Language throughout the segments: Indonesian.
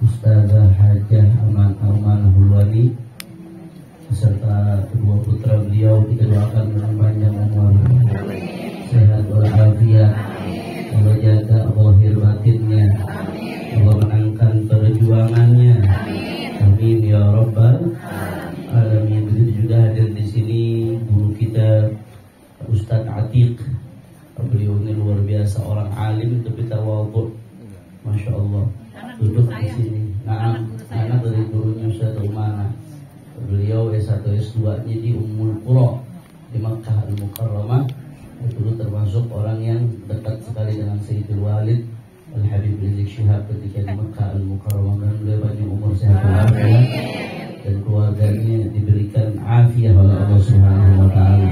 Ustazah Hajah Aman Hulwani beserta kedua putra beliau, kita doakan dengan panjang umur, sehat walafiat, Allah jaga zahir batinnya, Allah menangkan perjuangannya, amin ya rabbal alamin. Begitu juga hadir di sini guru kita Ustadz Atiq. Beliau ini luar biasa, orang alim tapi tawadhu, masya Allah. Duduk di sini. Nah, anak dari gurunya Ustadz Umana. Beliau S1 S2 nya di Ummul Qura di Makkah Al-Mukarramah. Dulu termasuk orang yang dekat sekali dengan Sayyidul Walid Al-Habib Rizik Syihab ketika di Makkah Al-Mukarramah. Dan beliau banyak umur sehat walafiat dan keluarganya diberikan afiah oleh Allah Subhanahu wa taala.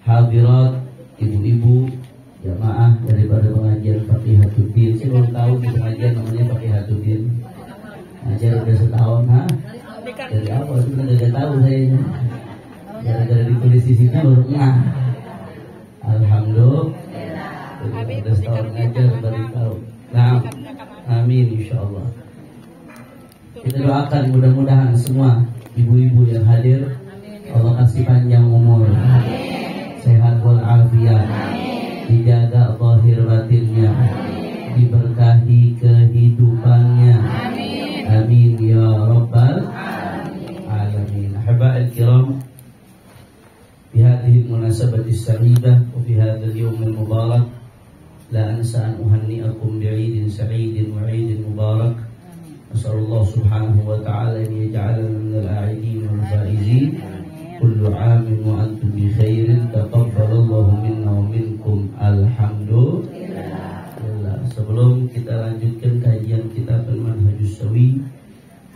Hadirat ibu-ibu jamaah daripada pengajian Faqihatuddin. Saya baru tahu di pengajian namanya Faqihatuddin. Ngajar udah setahun, ha? Dari apa? Sudah tidak tahu saya. Gara-gara ditulis di sini baru ngah. Alhamdulillah. Udah setahun ngajar baru tahu. Nah, amin insyaallah. Kita doakan mudah-mudahan semua ibu-ibu yang hadir Allah kasih panjang umur, sehat walafiat, dijaga zahir batinnya, diberkahi kehidupannya, amin ya rabbal alamin. Ahiba'il kiram, fi hadhihi al-munasabati as-sa'idah wa fi hadha al-yawm al-mubarak la ansa an uhanni'akum bi'idin sa'idin wa 'idin mubarak. Nasallallahu subhanahu wa ta'ala an yaj'alana min al-a'idin wal faizin. Kullu 'amin wa antum bi khairin. Taqabbalallahu minna wa minkum. Alhamdulillah. Sebelum kita lanjutkan kajian kitab Al-Manhajus Sawi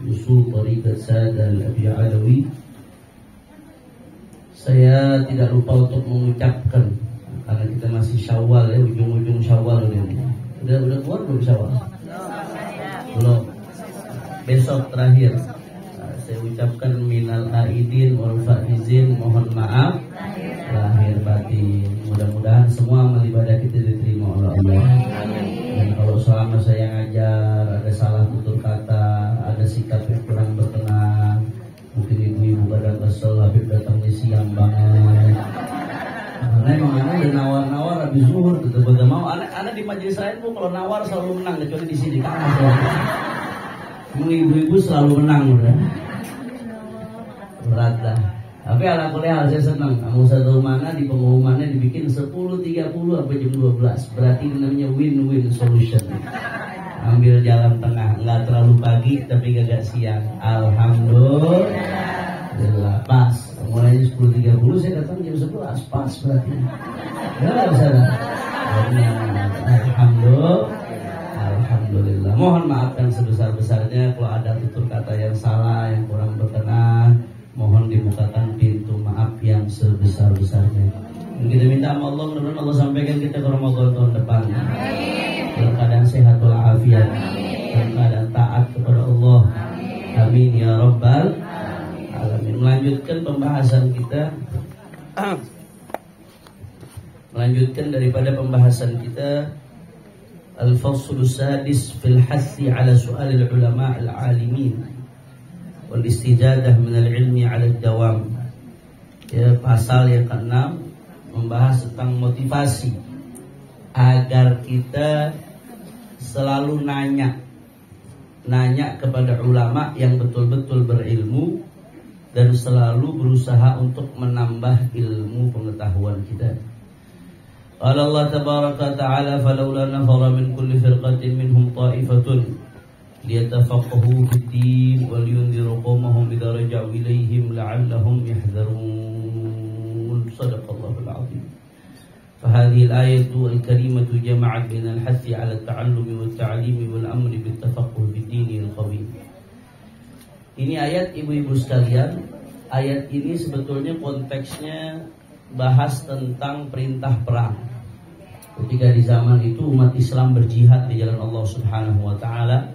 Usul Thariqat Sadah Al-Abi Alawi, saya tidak lupa untuk mengucapkan, karena kita masih Syawal ya, ujung-ujung Syawal ini. Udah keluar belum Syawal? Belum. Besok terakhir. Saya ucapkan minal aidin wal faizin, mohon maaf lahir batin. Mudah-mudahan semua amal ibadah kita diterima oleh Allah. Dan kalau selama saya ngajar ada salah tutur kata, ada sikap yang kurang berkenan, mungkin ibu-ibu pada kesel, Habib datangnya siang banget. Karena emang anak udah nawar-nawar habis zuhur gitu. Bagaimana anak di majelis lain bu kalau nawar selalu menang, kecuali di sini kan. Ibu-ibu selalu menang udah. Berat dah. Tapi ala kuliah saya senang. Kamu satu mana di pengumumannya dibikin 10.30 apa jam 12. Berarti namanya win-win solution. Ambil jalan tengah, nggak terlalu pagi tapi gak siang. Alhamdulillah. Pas. Mulainya 10.30 saya datang jam 11. Pas berarti. Ya sana. Alhamdulillah. Mohon maafkan sebesar-besarnya kalau ada tutur kata yang salah, yang kurang berkenan. Mohon dibukakan pintu maaf yang sebesar-besarnya. Kita minta sama Allah, mudah-mudahan Allah sampaikan kita ke Ramadan tahun depan dalam keadaan sehat walafiat, dalam keadaan taat kepada Allah. Amin ya rabbal alamin. Melanjutkan pembahasan kita, melanjutkan daripada pembahasan kita Al-Faslu Sadis fil Hassi ala Su'alil Ulama Al-Alimin wal istijadah minal ilmi ala dawam. Ya, pasal yang ke-6 membahas tentang motivasi agar kita selalu nanya kepada ulama yang betul-betul berilmu dan selalu berusaha untuk menambah ilmu pengetahuan kita. Qala Allah tabaraka ta'ala falawla nafara min kulli firqatin minhum ta'ifatun liyatafaqahu fid-din wa liyunziru qawmahum idza raja'u ilayhim la'allahum yahdharun. Shadaqallahul 'azim. Fahadhihi al-ayatu al-karimatu jama'at bainal hathi 'ala at-ta'allumi wat-ta'limi wal amri bit-tafaqquh fid-din al-qawim. Ini ayat ibu-ibu sekalian, ayat ini sebetulnya konteksnya bahas tentang perintah perang. Ketika di zaman itu umat Islam berjihad di jalan Allah Subhanahu wa taala.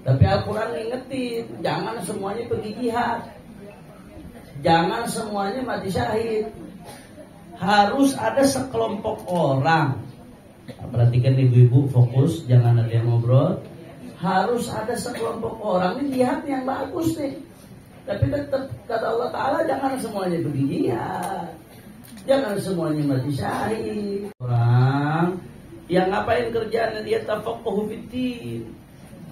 Tapi Al-Quran ngingetin, jangan semuanya pergi jihad, jangan semuanya mati syahid. Harus ada sekelompok orang. Perhatikan ibu-ibu, fokus, jangan ada yang ngobrol. harus ada sekelompok orang ini jihad yang bagus nih. Tapi tetap kata Allah Ta'ala jangan semuanya pergi jihad, jangan semuanya mati syahid. Orang yang ngapain kerjaan dia tafaqquhu fiddin,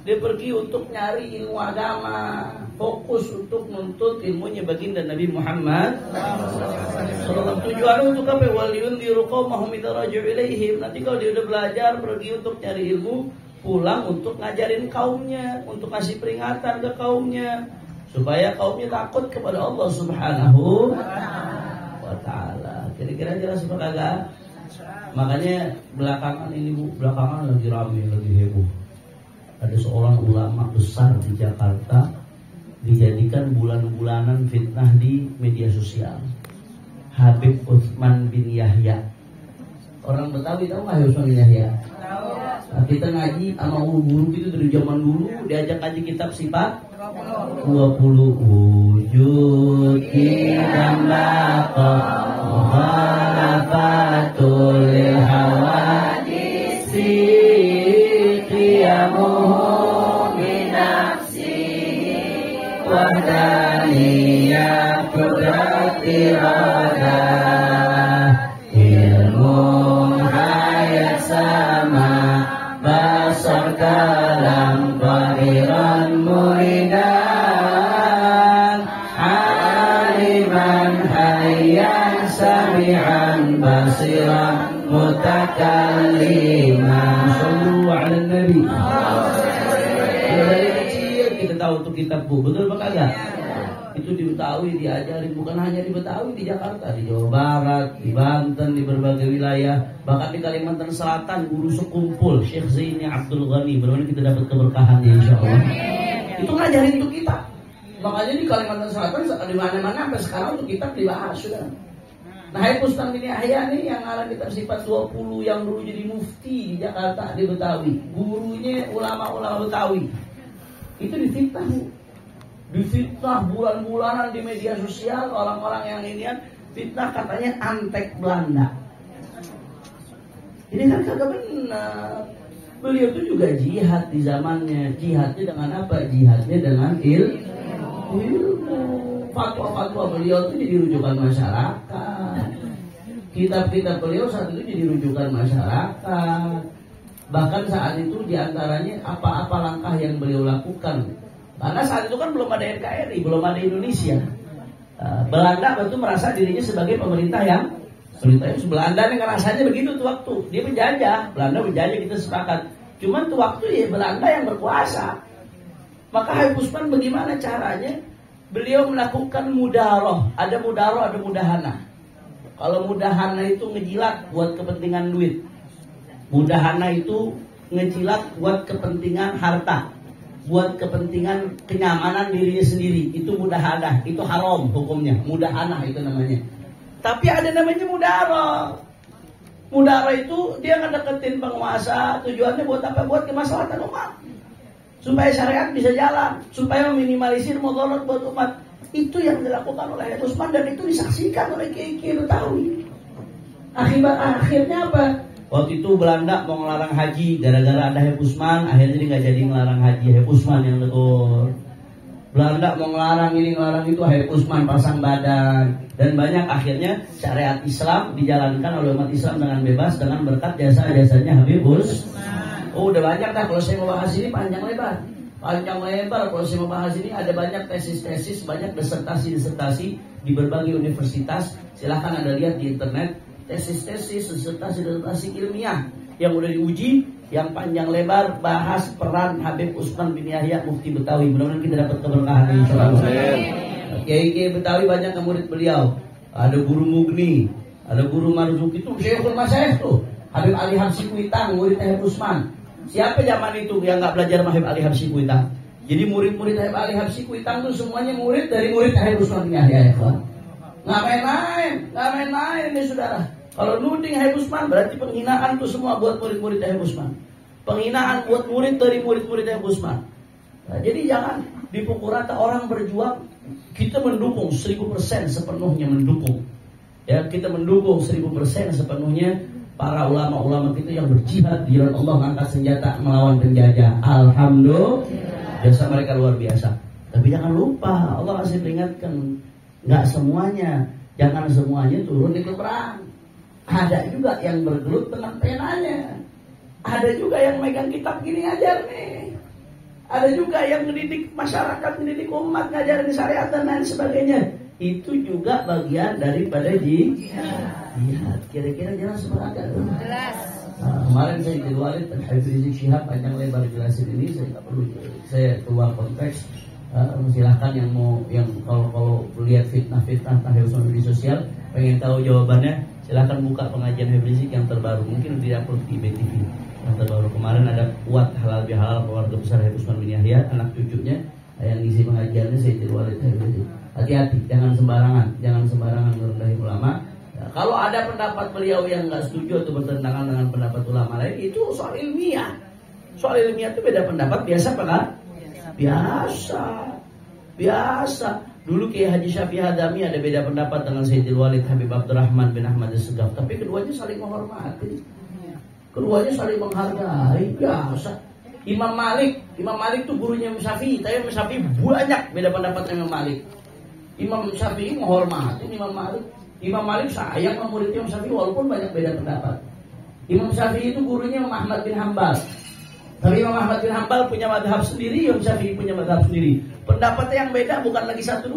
dia pergi untuk nyari ilmu agama, fokus untuk menuntut ilmunya baginda Nabi Muhammad SAW. Tujuannya untuk apa? Waliyundiru qaumahum idza raja'u ilaihim. Nanti kalau dia udah belajar, pergi untuk cari ilmu, pulang untuk ngajarin kaumnya, untuk kasih peringatan ke kaumnya, supaya kaumnya takut kepada Allah Subhanahu wa Ta'ala. Kira-kira jelas apa kagak? Makanya belakangan ini Bu, belakangan lagi ramai, lagi heboh. Ada seorang ulama besar di Jakarta dijadikan bulan-bulanan fitnah di media sosial. Habib Utsman bin Yahya. Orang Betawi tahu nggak Habib Utsman bin Yahya? Tahu. Nah, kita ngaji sama guru itu dari zaman dulu, diajak ngaji kitab sifat 20 wujud dan laqad mukhalafatul hawadisi qiyamuhu binafsihi wahdaniyah qudrat iradah ilmu hayat sama basar kalam qadiran muridan aliman hayyan sami'an basiran mutakalliman. Sallu ala nabi. Dari kecil kita tahu untuk kitab Bu, betul apa kagak? Itu di Betawi diajarin, bukan hanya di Betawi, di Jakarta, di Jawa Barat, di Banten, di berbagai wilayah, bahkan di Kalimantan Selatan guru sekumpul Syekh Zaini Abdul Ghani, benar-benar kita dapat keberkahannya insyaallah. Itu ngajarin untuk kita. Makanya di Kalimantan Selatan di mana-mana sampai sekarang untuk kitab dibahas sudah. Nah, Habib Utsman bin Yahya nih yang ngarang kitab sifat 20 yang dulu jadi mufti di Jakarta, di Betawi, gurunya ulama-ulama Betawi. Itu difitnah bulan-bulanan di media sosial. Orang-orang yang inian fitnah katanya antek Belanda. Ini kan kagak benar. Beliau itu juga jihad di zamannya. Jihadnya dengan apa? Jihadnya dengan ilmu. Fatwa-fatwa beliau itu jadi rujukan masyarakat. Kitab-kitab beliau saat itu jadi rujukan masyarakat. Bahkan saat itu diantaranya apa-apa langkah yang beliau lakukan. Karena saat itu kan belum ada NKRI, belum ada Indonesia. Belanda itu merasa dirinya sebagai pemerintah yang Belanda yang ngerasanya begitu tuh waktu. Dia menjajah, Belanda menjajah, kita sepakat. Cuman tuh waktu ya Belanda yang berkuasa. Maka Habib Utsman bagaimana caranya? Beliau melakukan mudaroh. Ada mudaroh, ada mudahana. Kalau mudahana itu ngejilat buat kepentingan duit. Mudahana itu ngejilat buat kepentingan harta, buat kepentingan kenyamanan dirinya sendiri. Itu mudahana, itu haram hukumnya. Mudahana itu namanya. Tapi ada namanya mudaroh. Mudaroh itu dia ngedeketin penguasa. Tujuannya buat apa? Buat kemaslahatan umat, supaya syariat bisa jalan, supaya meminimalisir mudarat buat umat. Itu yang dilakukan oleh Habib Utsman dan itu disaksikan oleh kiai-kiai Betawi. Akhirnya apa? Waktu itu Belanda mau ngelarang haji gara-gara ada Habib Utsman, akhirnya dia nggak jadi ngelarang haji. Habib Utsman yang tegur. Belanda mau ngelarang ini ngelarang itu, Habib Utsman pasang badan. Dan banyak akhirnya syariat Islam dijalankan oleh umat Islam dengan bebas dengan berkat jasa-jasanya Habib Utsman. Oh, udah banyak dah, kalau saya mau bahas ini panjang lebar. Kalau saya mau bahas ini ada banyak tesis-tesis, banyak disertasi di berbagai universitas. Silahkan Anda lihat di internet tesis-tesis, disertasi ilmiah yang udah diuji, yang panjang lebar bahas peran Habib Utsman bin Yahya Mufti Betawi. Mudah-mudahan kita dapat keberkahan insyaallah. Kiai-kiai Betawi banyak yang murid beliau. Ada guru Mugni, ada guru Marzuki, itu Syekhul Masyayikh tuh. Habib Ali Habsyi Kuitang, murid Habib Utsman. Siapa zaman itu yang nggak belajar sama Habib Ali Habsyi Kuitang? Jadi murid-murid Habib Ali Habsyi Kuitang tuh semuanya murid dari murid Habib Utsman bin Yahya. Nggak main-main nih saudara. Kalau nuding Habib Utsman berarti penghinaan tuh semua buat murid-murid Habib Utsman. Penghinaan buat murid dari murid-murid Habib Utsman. Nah, jadi jangan dipukul rata. Orang berjuang, kita mendukung 1000% sepenuhnya mendukung. Ya, kita mendukung 1000% sepenuhnya para ulama-ulama kita yang berjihad di jalan Allah, angkat senjata melawan penjajah. Alhamdulillah, jasa mereka luar biasa. Tapi jangan lupa, Allah masih peringatkan, nggak semuanya, jangan semuanya turun di perang. Ada juga yang bergelut dengan penanya. Ada juga yang megang kitab gini ngajar nih. Ada juga yang mendidik masyarakat, mendidik umat, ngajarin syariat dan lain sebagainya. Itu juga bagian daripada jihad. Kira-kira jelas apa agak? Jelas. Kemarin saya di luar Habib Rizik Syihab panjang lebar jelasin ini, saya nggak perlu, saya keluar konteks. Silahkan yang mau, yang kalau lihat fitnah-fitnah Habib Usman di sosial, pengen tahu jawabannya, silahkan buka pengajian Habib Rizik yang terbaru. Mungkin tidak perlu di BTV yang terbaru. Kemarin ada kuat halal bihalal keluarga besar Habib Usman bin Yahya, anak cucunya yang ngisi pengajiannya saya di luar Habib Rizik. Hati-hati, jangan sembarangan merendahi ulama. Ya, kalau ada pendapat beliau yang nggak setuju atau bertentangan dengan pendapat ulama lain, itu soal ilmiah. Soal ilmiah itu beda pendapat biasa, Pak? Biasa. Dulu Kiai Haji Syafi'i Hadami ada beda pendapat dengan Sayyidil Walid Habib Abdurrahman bin Ahmad As-Segaf, tapi keduanya saling menghormati. Keduanya saling menghargai, biasa. Imam Malik itu gurunya Imam Syafi'i, tapi Imam Syafi'i banyak beda pendapat dengan Imam Malik. Imam Syafi'i menghormati Imam Malik. Imam Malik sayang sama murid Imam Syafi'i walaupun banyak beda pendapat. Imam Syafi'i itu gurunya Imam Ahmad bin Hanbal. Tapi Imam Ahmad bin Hanbal punya madhab sendiri, Imam Syafi'i punya madhab sendiri. Pendapatnya yang beda bukan lagi 1-2.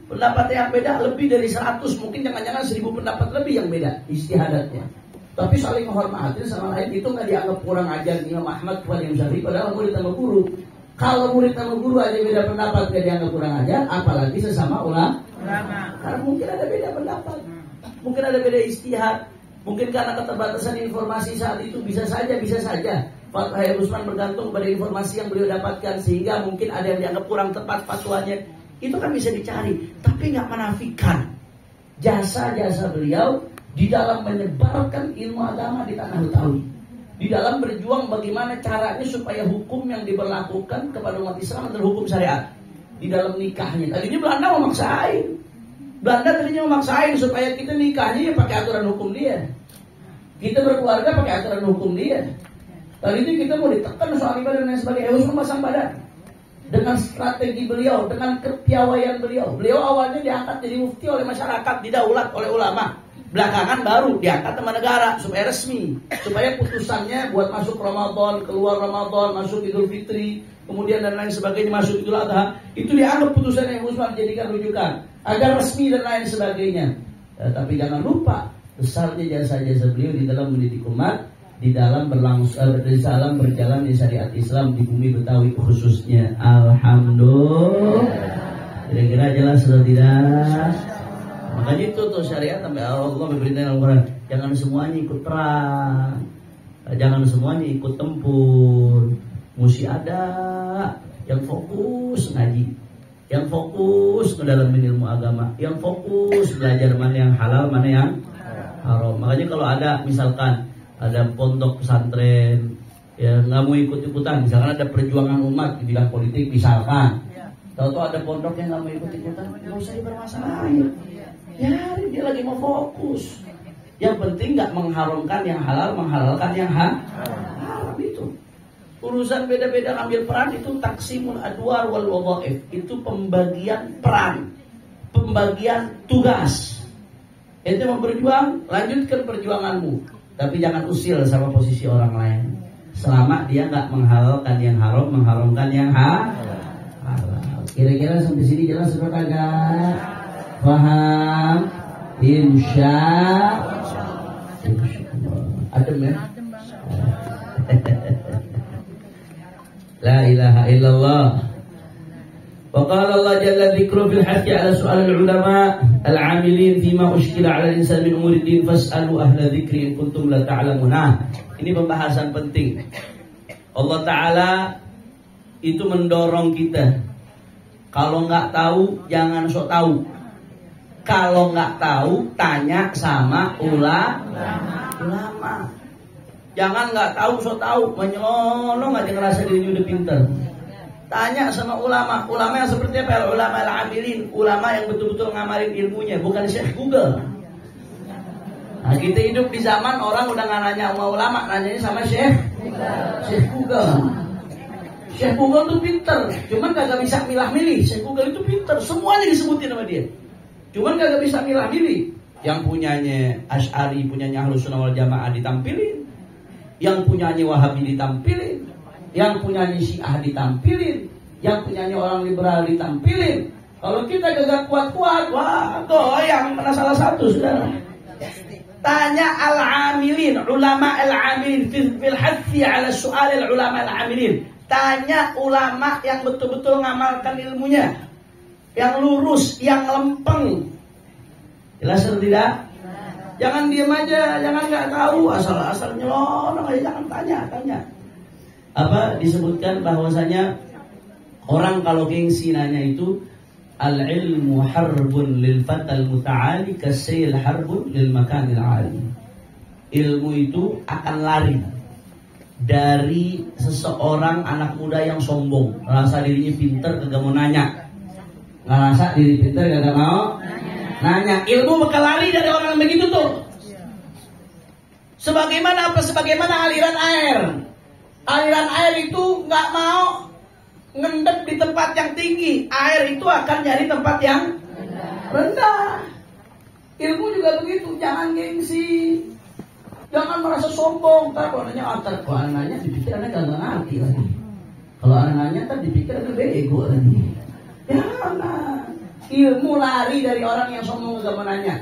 Pendapatnya yang beda lebih dari 100, mungkin jangan-jangan 1000 pendapat lebih yang beda istihadatnya. Tapi saling menghormati sama lain, itu nggak dianggap kurang ajar Imam Ahmad kepada Imam Syafi'i, padahal murid sama guru. Kalau murid sama guru aja beda pendapat nggak dianggap kurang ajar, apalagi sesama ulama. Karena mungkin ada beda pendapat, mungkin ada beda istihad, mungkin karena keterbatasan informasi saat itu bisa saja Fatwa Habib Usman bergantung pada informasi yang beliau dapatkan, sehingga mungkin ada yang dianggap kurang tepat fatwanya. Itu kan bisa dicari, tapi nggak menafikan jasa-jasa beliau di dalam menyebarkan ilmu agama di tanah Betawi, di dalam berjuang bagaimana caranya supaya hukum yang diberlakukan kepada umat Islam adalah hukum syariat. Di dalam nikahnya, tadinya Belanda mau maksain supaya kita nikahnya ya pakai aturan hukum dia, kita berkeluarga pakai aturan hukum dia. Tadinya kita mau ditekan soal ibadah dan lain sebagainya. Harus memasang badan dengan strategi beliau, dengan kepiawaian beliau. Beliau awalnya diangkat jadi mufti oleh masyarakat, didaulat oleh ulama. Belakangan baru diangkat sama negara supaya resmi, supaya putusannya buat masuk Ramadan, keluar Ramadan, masuk Idul Fitri, kemudian dan lain sebagainya, masuk Idul Adha, itu dianggap putusan yang Usman dijadikan rujukan agar resmi dan lain sebagainya. Tapi jangan lupa besarnya jasa-jasa beliau di dalam mendidik umat, di dalam berjalan di syariat Islam di bumi Betawi khususnya. Alhamdulillah. Kira-kira jelas atau tidak? Makanya itu tuh syariat sampai Allah berperintah dalam Quran, jangan semuanya ikut perang, jangan semuanya ikut tempur. Mesti ada yang fokus ngaji, yang fokus mendalami ilmu agama, yang fokus belajar mana yang halal, mana yang haram. Makanya kalau ada misalkan ada pondok pesantren ya nggak mau ikut-ikutan, misalkan ada perjuangan umat di bidang politik misalkan, tahu-tahu ada pondok yang nggak mau ikut-ikutan, nggak usah dipermasalahin. Ya, dia lagi mau fokus. Yang penting nggak mengharamkan yang halal, menghalalkan yang haram itu. Urusan beda-beda ambil peran itu taksimul adwar wal wadhaif. Itu pembagian peran, pembagian tugas. Ente mau berjuang, lanjutkan perjuanganmu. Tapi jangan usil sama posisi orang lain. Selama dia nggak menghalalkan yang haram, mengharamkan yang halal. Kira-kira sampai sini jelas sudah kagak? Paham? Insya Allah. Adem ya? La ilaha illallah. Wa qala Allah jalla dzikru fil haqqi ala su'al al-ulama al-'amilin fima ushkila 'ala al-insan min umuri din fas'alu ahla dzikri in kuntum la ta'lamun. Ini pembahasan penting. Allah Ta'ala itu mendorong kita, kalau nggak tahu jangan sok tahu. Kalau nggak tahu tanya sama ulama. Jangan nggak tahu sok tahu, menyelonong aja ngerasa dirinya udah pinter. Tanya sama ulama. Ulama yang seperti apa? Ulama al-amilin, ulama yang betul-betul ngamalin ilmunya, bukan Syekh Google. Nah, kita hidup di zaman orang udah nggak nanya sama ulama, nanyanya sama Syekh Google. Syekh Google tuh pinter, cuman kagak bisa milah-milih. Syekh Google itu pinter, semuanya disebutin sama dia. Cuman kagak bisa milah-milih. Yang punyanya Asy'ari, punyanya Ahlus Sunnah wal Jamaah ditampilin. Yang punyanya Wahabi ditampilin. Yang punyanya Syiah ditampilin. Yang punyanya orang liberal ditampilin. Kalau kita gagak kuat-kuat, wah goyang mana salah satu saudara. Tanya al-amilin, ulama al-amilin fil hathi ala su'al al-ulama al-amilin. Tanya ulama yang betul-betul ngamalkan ilmunya, yang lurus, yang lempeng. Jelas atau tidak? Jangan diam aja, jangan nggak tahu, asal-asal nyelonong aja, jangan tanya. Apa disebutkan bahwasanya orang kalau gengsi nanya itu al-ilmu harbun lil fatal muta'ali kasayl harbun lil makanil ali. Ilmu itu akan lari dari seseorang anak muda yang sombong, merasa dirinya pintar kagak mau nanya. Ngerasa diri pintar kagak mau nanya. Ilmu bakal lari dari orang yang begitu tuh. Sebagaimana apa? Sebagaimana aliran air. Aliran air itu nggak mau ngendap di tempat yang tinggi, air itu akan nyari tempat yang rendah. Ilmu juga begitu, jangan gengsi, jangan merasa sombong. Kalau nanya dipikir anak gak ngerti lagi. Kalau anak nanya tak dipikir anak bego lagi. Jangan. Ilmu lari dari orang yang sombong gak menanya.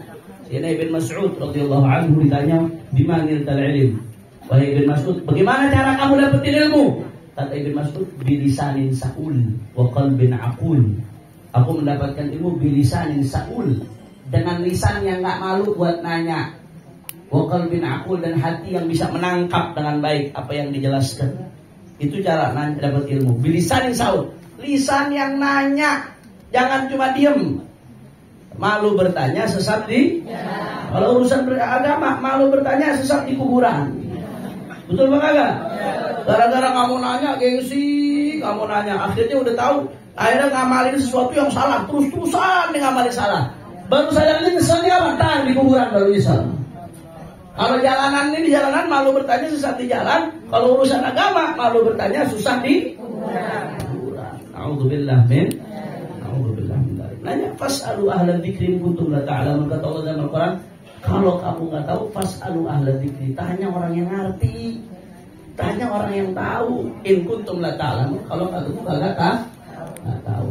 Sayyidina Ibn Mas'ud radhiyallahu anhu ditanya, "Bimanil tal'ilm?" Wahai Ibn Mas'ud, bagaimana cara kamu dapetin ilmu? Kata Ibn Mas'ud, bilisanin sa'ul wa qalbin aqul. Aku mendapatkan ilmu bilisanin sa'ul, dengan lisan yang gak malu buat nanya, wa qalbin aqul, dan hati yang bisa menangkap dengan baik apa yang dijelaskan. Itu cara dapat ilmu. Bilisanin sa'ul, lisan yang nanya, jangan cuma diem. Malu bertanya, sesat di kalau urusan beragama, malu bertanya, sesat di kuburan. Betul apa kagak? Gara-gara kamu nanya, gengsi, kamu nanya, akhirnya udah tahu, akhirnya ngamalin sesuatu yang salah, terus-terusan nih ngamalin salah. Baru sadarnya nyeselnya apa? Tahan di kuburan baru nyesel. Kalau jalanan ini di jalanan malu bertanya, susah di jalan. Kalau urusan agama malu bertanya, susah di kuburan. A'udzubillah min dzalik. Nanya, fas'alu ahla dzikri in kuntum la ta'lamun. Kata Allah dalam Al-Qur'an, kalau kamu nggak tahu, fas'alu ahla dzikri. Tanya orang yang ngerti. Tanya orang yang tahu. In kuntum la ta'lamun. Kalau kamu nggak tahu.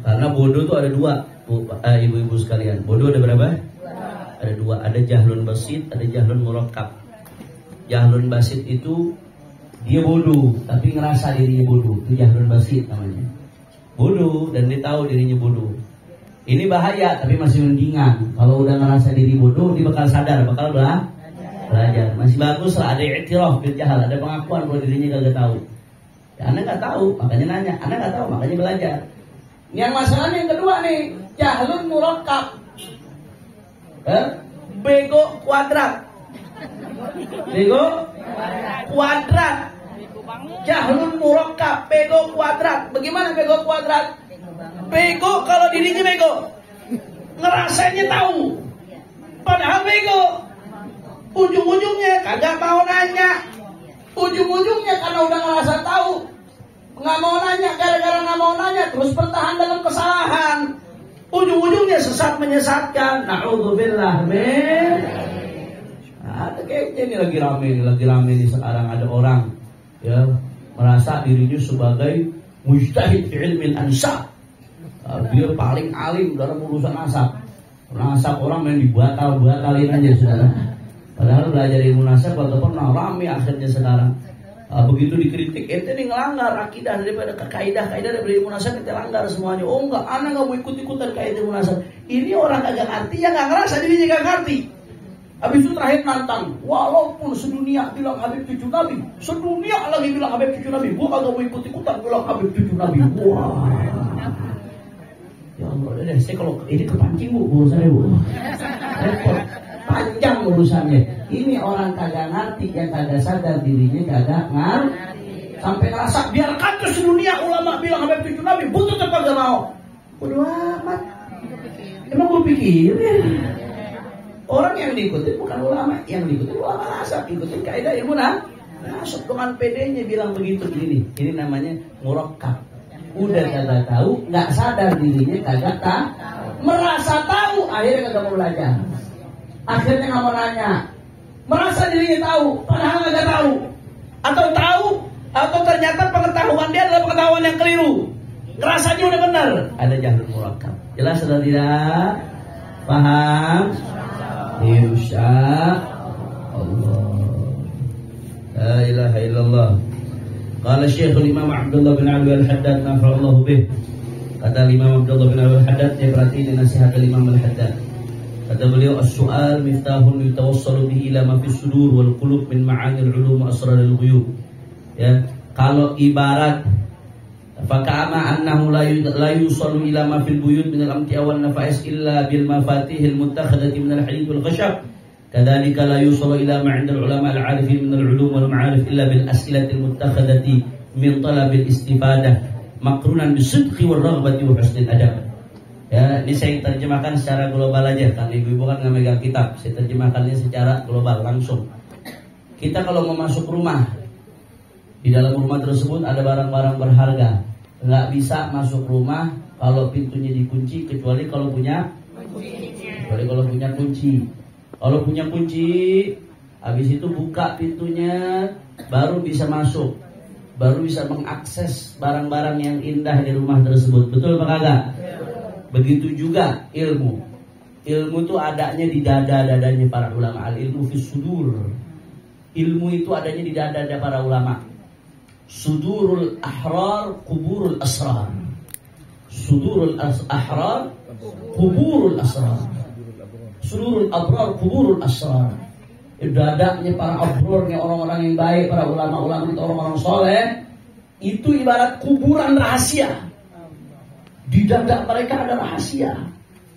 Karena bodoh itu ada dua, ibu-ibu sekalian. Bodoh ada berapa? Ada dua. Ada jahlun basit, ada jahlun murakkab. Jahlun basit itu dia bodoh, tapi ngerasa dirinya bodoh. Itu jahlun basit namanya. Bodoh dan dia tahu dirinya bodoh. Ini bahaya, tapi masih mendingan. Kalau udah ngerasa diri bodoh, dia bakal sadar, bakal belajar. Masih bagus lah, ada i'tiraf bil jahal, ada pengakuan kalau dirinya kagak tahu. Ya, Anda nggak tahu, makanya nanya. Anda nggak tahu, makanya belajar. Yang masalahnya yang kedua nih, jahlun murakkab. Bego kuadrat. Bego kuadrat. Jahlun murakkab, bego kuadrat. Bagaimana bego kuadrat? Bego kalau dirinya bego, ngerasanya tahu, padahal bego. Ujung-ujungnya kagak mau nanya. Ujung-ujungnya karena udah ngerasa tahu, nggak mau nanya. Gara-gara nggak mau nanya, terus bertahan dalam kesalahan. Ujung-ujungnya sesat menyesatkan. Na'udzubillah min. Ada kayaknya ini lagi rame nih sekarang. Ada orang ya merasa dirinya sebagai mujtahid fi ilmin ansab. Dia paling alim dalam urusan nasab. Nasab orang main dibatalin aja saudara. Padahal belajar ilmu nasab kalau pernah rame akhirnya sekarang. Begitu dikritik, ente nih ngelanggar akidah daripada kaidah daripada ilmu nasab, ente langgar semuanya. Oh enggak, anak enggak mau ikut-ikutan kaidah ilmu nasab. Ini orang kagak ngerti, yang enggak ngerasa dirinya enggak ngerti. Habis itu terakhir nantang, walaupun sedunia bilang Habib cucu Nabi, sedunia lagi bilang Habib cucu Nabi, gua kagak mau ikut-ikutan bilang Habib cucu Nabi. Wah. Ya Allah, saya kalau ini kepancing urusannya repot, panjang urusannya. Ini orang kagak ngerti, yang kagak sadar dirinya kagak ngerti, sampai ngerasa biarkan ke sedunia ulama bilang Habib cucu Nabi, butuh apa gak mau. Bodoh amat. Emang gue pikirin. Orang yang diikutin bukan ulama, yang diikutin ulama nasab, ikutin kaidah ilmu nasab. Dengan PD-nya bilang begitu ini namanya murakkab. Udah kagak tahu, nggak sadar dirinya kagak tahu, merasa tahu, akhirnya kagak mau belajar, akhirnya nggak mau nanya, merasa dirinya tahu, padahal nggak tahu, atau ternyata pengetahuan dia adalah pengetahuan yang keliru, ngerasanya udah benar, ada jahlul murakkab. Jelas atau tidak? Paham? Insya Allah. La ilaha illallah. Qala Syekhul Imam Abdullah bin Alwi Al-Haddad nafa'allahu bih. Kata Imam Abdullah bin Alwi Al-Haddad, dia perhatiin nasihat Imam Al-Haddad. Kata beliau, as-su'al miftahun yutawassalu bihi ila ma fi sudur wal qulub min ma'anil ulum wa asraril ghuyub. Ya, kalau ibarat faka'ama annahu la yusallu ila ma fil buyut min al-amti'a wan nafa'is illa bil mafatihil muttakhadati min al-hadid wal khashab. Kadzalika la yusallu ila ma 'inda al-ulama al-'arifin min al-'ulum wal ma'arif illa bil as'ilati al-muttakhadati min talabil istifadah maqrunan bisidqi wal raghbati wa husnil adab. Ya, ini saya terjemahkan secara global aja, karena ibu-ibu kan nggak megang kitab. Saya terjemahkannya secara global langsung. Kita kalau mau masuk rumah, di dalam rumah tersebut ada barang-barang berharga. Nggak bisa masuk rumah kalau pintunya dikunci, kecuali kalau punya kunci. Kalau punya kunci, habis itu buka pintunya, baru bisa masuk, baru bisa mengakses barang-barang yang indah di rumah tersebut. Betul apa kagak? Begitu juga ilmu. Ilmu itu adanya di dada-dadanya para ulama. Al-ilmu fis sudur. Ilmu itu adanya di dada-dada para ulama. Sudurul ahrar, kuburul asrar. Sudurul ahrar, kuburul asrar. Sudurul abrar, kuburul asrar. Dadanya para abrarnya, orang-orang yang baik, para ulama-ulama itu orang-orang soleh, itu ibarat kuburan rahasia. Di dada mereka ada rahasia,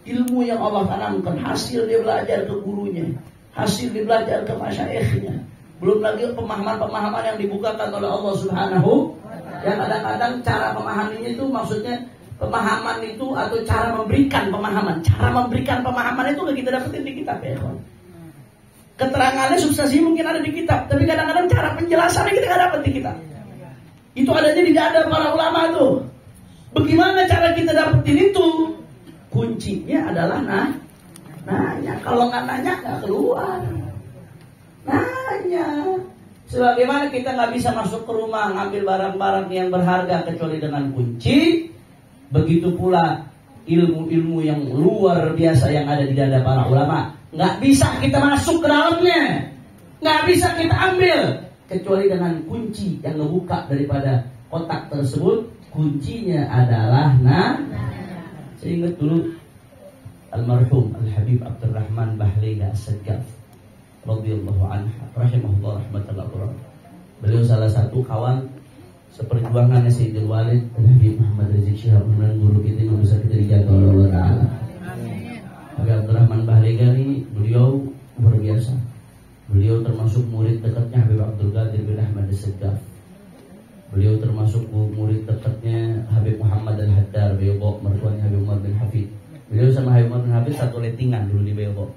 ilmu yang Allah tanamkan, hasil dia belajar ke gurunya, hasil dia belajar ke masyaikhnya. Belum lagi pemahaman-pemahaman yang dibukakan oleh Allah Subhanahu, yang kadang-kadang cara memahaminya itu maksudnya pemahaman itu atau cara memberikan pemahaman itu nggak kita dapetin di kitab ya. Keterangannya substansinya mungkin ada di kitab, tapi kadang-kadang cara penjelasannya kita nggak dapat di kitab. Itu adanya di dada para ulama tuh. Bagaimana cara kita dapetin itu? Kuncinya adalah nanya. Kalau nggak nanya nggak keluar. Nanya. Sebagaimana kita nggak bisa masuk ke rumah ngambil barang-barang yang berharga kecuali dengan kunci, begitu pula ilmu-ilmu yang luar biasa yang ada di dada para ulama nggak bisa kita masuk ke dalamnya, nggak bisa kita ambil kecuali dengan kunci yang ngebuka daripada kotak tersebut. Kuncinya adalah saya ingat dulu almarhum Al-Habib Abdurrahman Bahlega As-Saggaf radhiyallahu anhu rahimahullah rahmatullahi wabarakatuh. Beliau salah satu kawan seperjuangannya Sayyidul Walid dan Habib Muhammad Rizik Syihab, mudah-mudahan guru kita yang bisa kita dijaga oleh Allah Ta'ala. Habib Abdurrahman Bahlega ini beliau luar biasa. Beliau termasuk murid dekatnya Habib Abdul Qadir bin Ahmad As-Saggaf. Beliau termasuk murid dekatnya Habib Muhammad Al-Haddar, Beyobok, mertuanya Habib Umar bin Hafid. Beliau sama Habib Umar bin Hafid satu lettingan dulu di Beyobok,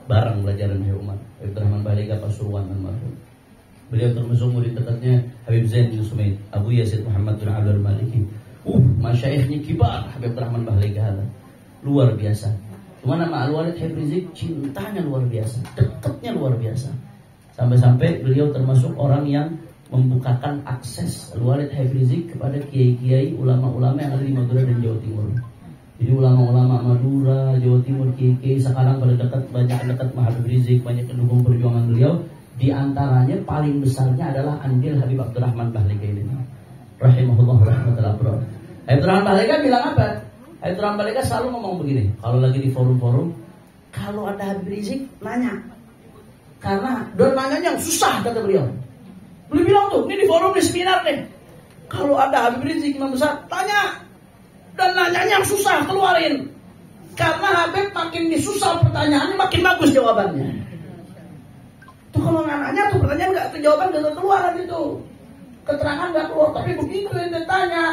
bareng belajar dengan Habib Umar. Habib Rahman Bahlega Pasuruan almarhum. Beliau termasuk murid dekatnya Habib Zain bin Sumaid, Abu Yazid Muhammad bin Abdul Maliki. Masyaikhnya kibar Habib Rahman Bahlega, luar biasa. Cuma nama Al-Walid Habib Rizik cintanya luar biasa, dekatnya luar biasa. Sampai-sampai beliau termasuk orang yang membukakan akses Al-Walid Habib Rizik kepada kiai-kiai ulama-ulama yang ada di Madura dan Jawa Timur. Jadi ulama-ulama Madura, Jawa Timur, kiai-kiai sekarang pada banyak dekat Habib Rizik, banyak pendukung perjuangan beliau. Di antaranya paling besarnya adalah andil Habib Abdurrahman Bahlega ini. Rahimahullah rahmatullahi wabarakatuh. Habib Abdurrahman Bahlega bilang apa? Habib Abdurrahman Bahlega selalu ngomong begini, kalau lagi di forum-forum, kalau ada Habib Rizik nanya. Karena don nanyanya yang susah kata beliau. Beliau bilang tuh, ini di forum, di seminar nih, kalau ada Habib Rizik Imam Besar, tanya. Dan nanyanya yang susah, keluarin. Karena Habib makin disusah pertanyaannya, makin bagus jawabannya. Tuh kalau nggak nanya tuh pertanyaan nggak, jawaban nggak keluar itu. Keterangan nggak keluar, tapi begitu yang ditanya,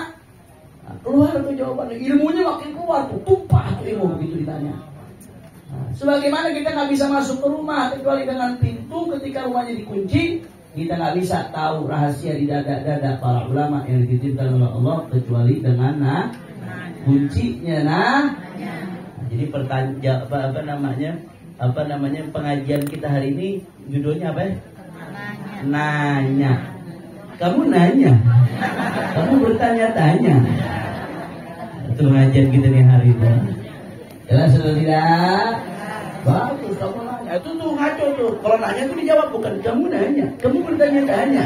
nah, keluar tuh jawabannya. Ilmunya makin keluar tuh, tumpah tuh ilmu begitu ditanya. Sebagaimana kita nggak bisa masuk ke rumah kecuali dengan pintu, ketika rumahnya dikunci, kita nggak bisa tahu rahasia di dada-dada para ulama yang dititipkan oleh Allah kecuali dengan kuncinya. Jadi apa namanya pengajian kita hari ini judulnya apa ya? Nanya. Kamu nanya, kamu bertanya-tanya. Itu pengajian kita nih hari ini. Jelas atau tidak? Bagus, kamu nanya. Itu tuh ngaco tuh. Kalau nanya itu dijawab, bukan kamu nanya. Kamu bertanya-tanya.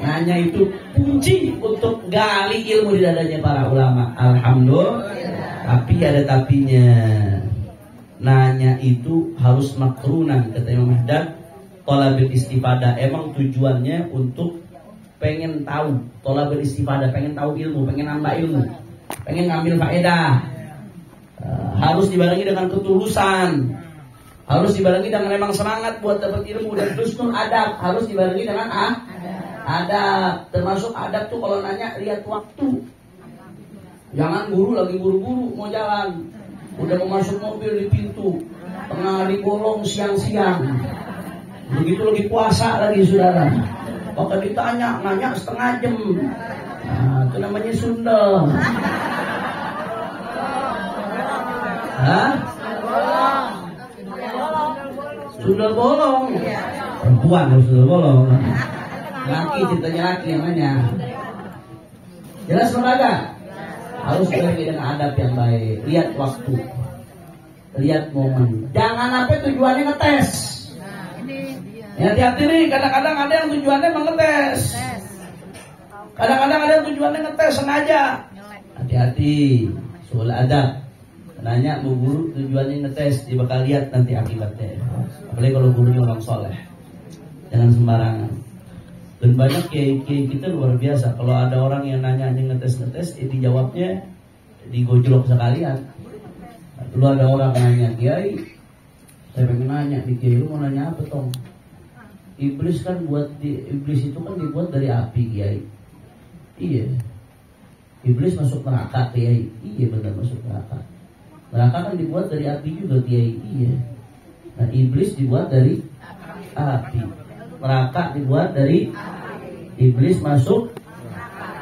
Nanya itu kunci untuk gali ilmu di dadanya para ulama. Alhamdulillah. Tapi ada tapinya. Nanya itu harus makrunan, kata Imam Haddad. Thalabil istifadah. Emang tujuannya untuk pengen tahu. Thalabil istifadah, pengen tahu ilmu, pengen nambah ilmu, pengen ngambil faedah. Harus dibarengi dengan ketulusan, harus dibarengi dengan memang semangat buat dapat ilmu, dan husnul adab, harus dibarengi dengan adab. Termasuk adab tuh kalau nanya lihat waktu. Jangan guru lagi buru-buru mau jalan, udah mau masuk mobil di pintu, tengah digolong siang-siang, begitu lagi puasa lagi saudara. Maka ditanya, nanya setengah jam. Nah, itu namanya sundel. Hah? Sundel bolong. Perempuan harus sundel bolong. Laki ceritanya laki yang nanya. Jelas lembaga? Harus dibarengi dengan adab yang baik. Lihat waktu, lihat momen. Jangan sampai tujuannya ngetes. Ya, hati-hati nih, kadang-kadang ada yang tujuannya mengetes. Kadang-kadang ada yang tujuannya ngetes sengaja. Hati-hati, soal adab. Nanya mau guru tujuannya ngetes, dia bakal lihat nanti akibatnya. Apalagi kalau gurunya orang soleh. Jangan sembarangan. Dan banyak kiai-kiai kita luar biasa. Kalau ada orang yang nanya ngetes-ngetes, dijawabnya digojlok sekalian. Dulu ada orang nanya, Kiai, saya pengen nanya nih Kiai, lu mau nanya apa Tong? Iblis itu kan dibuat dari api, Kiai. Iya. Iblis masuk neraka, Kiai. Iya benar masuk neraka. Neraka kan dibuat dari api juga, Kiai. Iya. Nah, iblis dibuat dari api. Neraka dibuat dari iblis masuk,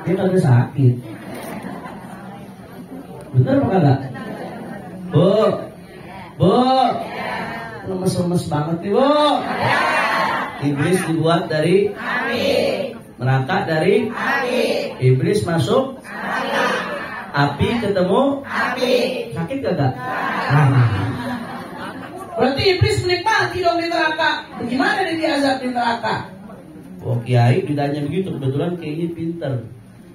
dia kagak sakit. Bener apa kagak? Bu, lemes-lemes banget nih Bu. Iblis dibuat dari api, neraka dari api, iblis masuk api, ketemu api, sakit kagak? Berarti iblis menikmati dong di neraka. Bagaimana dia diazab di neraka? Oh Kiai ditanya begitu, kebetulan Kiai pinter.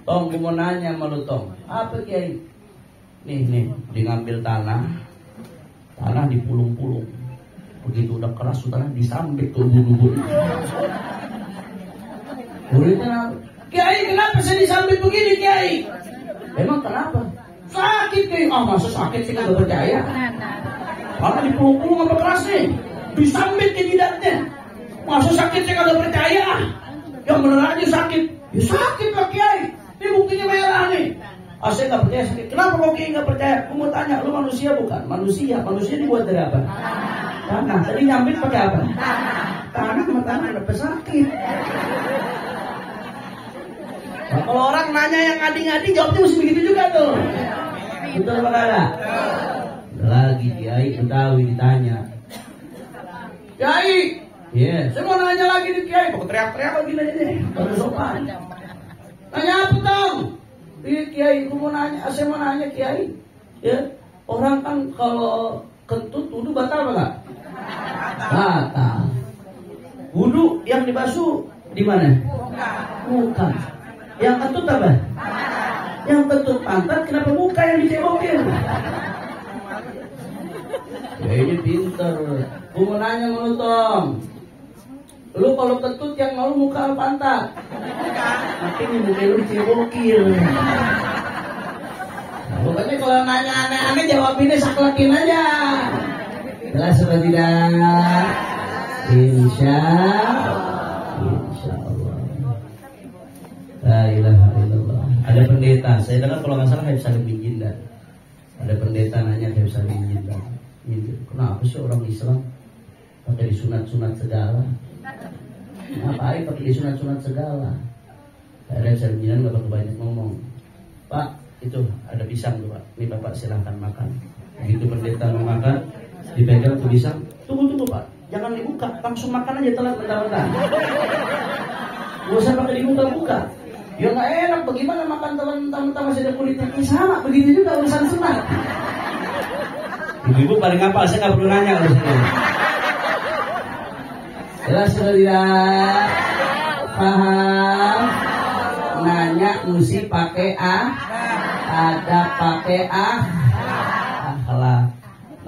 Tong, gue mau nanya sama lu Tong. Apa Kiai? Nih, dia ngambil tanah dipulung-pulung. Begitu udah keras, tanah disambit tuh bulu-bulu. Muridnya, Kiai kenapa saya disambit begini Kiai? Emang kenapa? Sakit Kiai. Masa sakit sih nggak percaya? Karena dipulung-pulung apa keras nih, disambit ke jidatnya. Masa sakit saya nggak percaya? Yang bener aja sakit. Ya sakit lah Kiai. Ini buktinya merah nih. Saya nggak percaya sakit. Kenapa kok Kiai nggak percaya? Aku mau tanya, lu manusia bukan? Manusia dibuat dari apa? Tanah. Tadi nyambit pakai apa? Tanah sama tanah ada pesakit. Nah, kalau orang nanya yang ngadi-ngadi, jawabnya mesti begitu juga tuh. Betul apa kagak? Lagi Kiai Betawi ditanya, Kiai, saya mau nanya lagi nih Kiai. Kok teriak-teriak lagi nanya nih? Baru sopan. Nanya apa Tong? Iya Kiai, saya mau nanya Kiai. Ya, orang kan kalau kentut wudu batal apa enggak? Batal. Wudu yang dibasuh di mana? Muka. Yang kentut apa? Yang kentut pantat, kenapa muka yang dicebokin? Ya ini pinter. Gue mau nanya sama lu Tong, lu kalau kentut yang mau muka pantat, makanya muka lu dicebokin. Pokoknya kalau nanya aneh-aneh jawabinnya saklekin aja. Jelas atau tidak? Insya Allah. La ilaha illallah. Ada pendeta, saya dengar kalau nggak salah Habib Salim bin Jindan. Ada pendeta nanya kayak Ustaz Minjil, kenapa sih orang Islam pakai disunat-sunat segala? Ngapain pakai disunat-sunat segala? Ada Ustaz Minjil nggak perlu banyak ngomong. Pak, itu ada pisang tuh Pak. Ini Bapak silahkan makan. Begitu pendeta mau makan, dipegang tuh pisang. Tunggu Pak, jangan dibuka, langsung makan aja telan bentar-bentar. Gak usah pakai dibuka-buka. Ya nggak enak, bagaimana makan telan mentah-mentah masih ada kulitnya? Sama, begitu juga urusan sunat. Ibu-ibu paling apa? Saya nggak perlu nanya kalau saya. Jelas sudah tidak? Paham? Nanya mesti pakai ada pakai akhlak.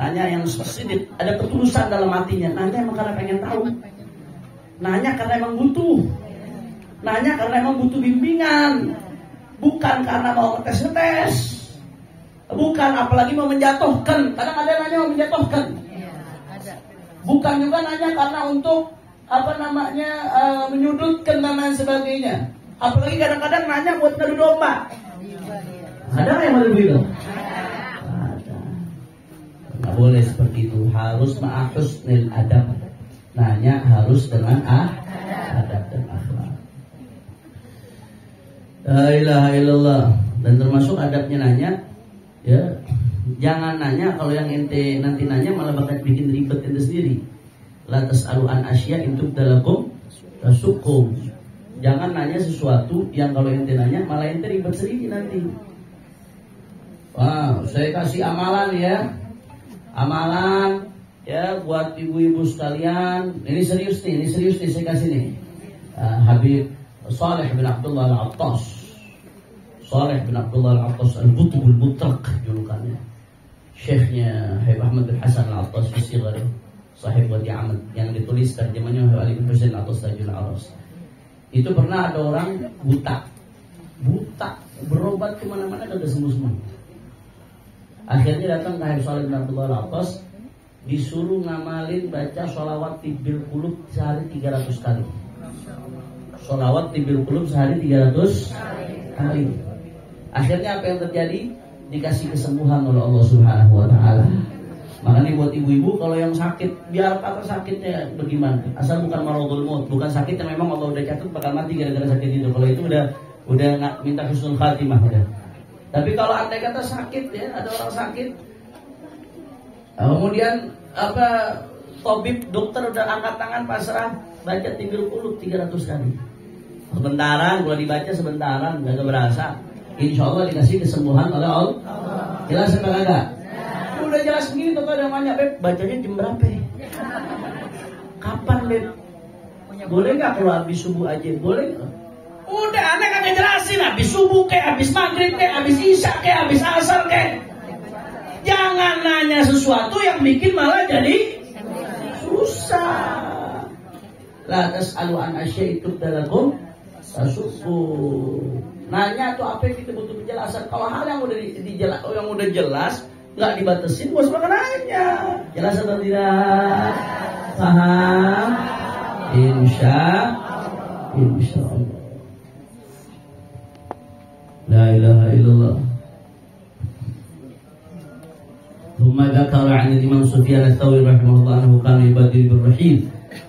Nanya yang spesifik, ada ketulusan dalam hatinya. Nanya emang karena pengen tahu. Nanya karena emang butuh. Nanya karena emang butuh bimbingan. Bukan karena mau ngetes-ngetes. Bukan apalagi mau menjatuhkan. Kadang ada nanya mau menjatuhkan. Bukan juga nanya karena untuk menyudutkan dan lain sebagainya. Apalagi kadang-kadang nanya buat ngadu domba. Ada yang mau bilang? Ada. Nggak boleh seperti itu. Harus ma'husnil adab. Nanya harus dengan adab dan akhlak. La ilaha illallah. Dan termasuk adabnya nanya, ya, jangan nanya kalau yang ente nanti nanya malah bakal bikin ribet ente sendiri. La tas'alu an asya in tubdalakum tasukum. Jangan nanya sesuatu yang kalau ente nanya malah ente ribet sendiri nanti. Wah, saya kasih amalan ya. Amalan ya buat ibu-ibu sekalian. Ini serius nih saya kasih nih. Habib Saleh bin Abdullah Al-Attas. Saleh bin Abdullah Al-Attas Al-Qutbul Mutlaq julukannya. Syekhnya Habib Ahmad bin Hasan Al-Attas Al-Sighari, Sahib Wadi Ahmad, yang ditulis terjemahnya oleh Ali bin Husain Al-Attas Tajul Aras. Itu pernah ada orang buta, berobat kemana-mana gak sembuh-sembuh. Akhirnya datang ke Habib Saleh bin Abdullah Al-Attas, disuruh ngamalin baca sholawat tibil qulub sehari 300 kali. Sholawat tibil qulub sehari 300 kali. Akhirnya apa yang terjadi? Dikasih kesembuhan oleh Allah Subhanahu wa Ta'ala. Makanya buat ibu-ibu kalau yang sakit, biar apa sakitnya bagaimana? Asal bukan maradul maut, bukan sakit yang memang Allah udah catat bakal mati gara-gara sakit itu. Kalau itu udah nggak minta husnul khatimah udah. Tapi kalau andai kata sakit ya, ada orang sakit, kemudian tabib dokter udah angkat tangan pasrah, baca tibil qulub 300 kali. Sebentaran, kalau dibaca sebentaran, nggak berasa. Insya Allah dikasih kesembuhan oleh Allah. Jelas apa kagak? Udah jelas begini tuh ada nanya, Beb, bacanya jam berapa? Kapan, Beb? Boleh nggak kalau habis subuh aja? Boleh? Udah, aneh kagak jelasin. Habis subuh kayak, habis maghrib kayak, habis isya kayak, habis asar kayak. Jangan nanya sesuatu yang bikin malah jadi susah. La tas'alu an asya'i tubdalakum tasuku. Nanya tuh apa yang kita butuh penjelasan. Kalau hal yang udah jelas nggak dibatasin, bos makan nanya. Jelas atau tidak? Paham? Insya Allah. La ilaha illallah. ثم ذكر عن الإمام سفيان الثوري رحمه الله أنه كان يبادر بالرحيل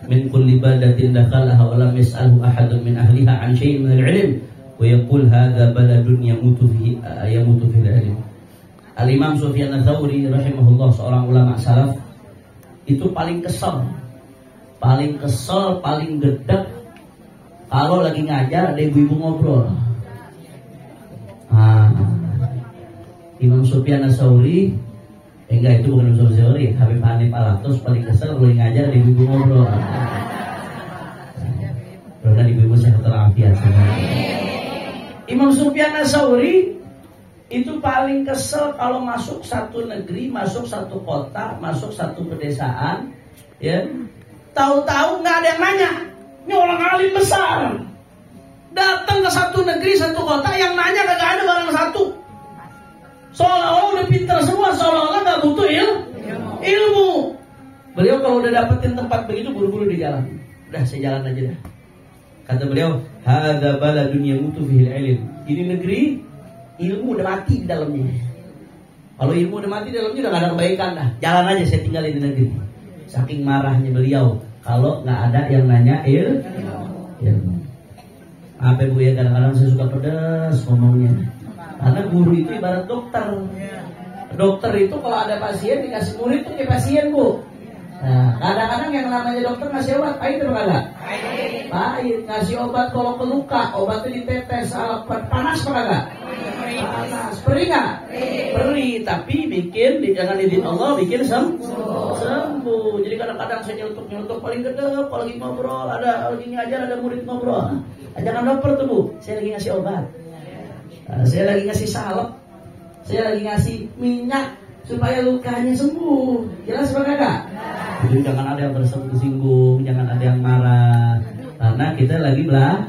من كل بلدة دخلها ولم يسأله أحد من أهلها عن شيء من العلم ويقول هذا بلد يموت فيه العلم. Al-Imam Sufyan Ats-Tsauri rahimahullah, seorang ulama salaf, itu paling kesel, paling gedek kalau lagi ngajar ada ibu-ibu ngobrol. Imam Sufyan Ats-Tsauri, enggak, itu bukan Imam Sufyan Ats-Tsauri, Habib Hanif Al-Attas paling kesel kalau ngajar ada ibu-ibu ngobrol. Karena ibu-ibu sehat walafiat. Imam Sufyan Ats-Tsauri itu paling kesel kalau masuk satu negeri, masuk satu kota, masuk satu pedesaan, ya. Tahu-tahu nggak ada yang nanya. Ini orang alim besar. Datang ke satu negeri, satu kota, yang nanya kagak ada barang satu. Seolah-olah udah pintar semua, seolah-olah nggak butuh ilmu. Beliau kalau udah dapetin tempat begitu, buru-buru di jalan. Udah, saya jalan aja dah. Kata beliau, hadza baladun yamutu fihil ilm. Ini negeri ilmu udah mati di dalamnya. Kalau ilmu udah mati dalamnya udah gak ada kebaikan dah. Jalan aja saya tinggalin di negeri. Saking marahnya beliau kalau nggak ada yang nanya ilmu. Apa Bu ya, kadang-kadang saya suka pedas ngomongnya. Karena guru itu ibarat dokter. Dokter itu kalau ada pasien dikasih murid tuh kayak pasien Bu. Nah, kadang-kadang yang namanya dokter ngasih obat pahit atau kagak? Pahit. Ngasih obat kalau peluka, obatnya ditetes, panas apa kagak? Panas. Perih nggak? Perih. Tapi bikin, jangan izin Allah bikin sembuh. Jadi kadang-kadang saya nyeletuk paling gede kalau lagi ngobrol, ada lagi ngajar, ada murid ngobrol. Jangan dokter tuh Bu, saya lagi ngasih obat. Saya lagi ngasih salep. Saya lagi ngasih minyak supaya lukanya sembuh. Jelas apa kagak? Jadi jangan ada yang bersinggung, jangan ada yang marah, karena kita lagi belajar.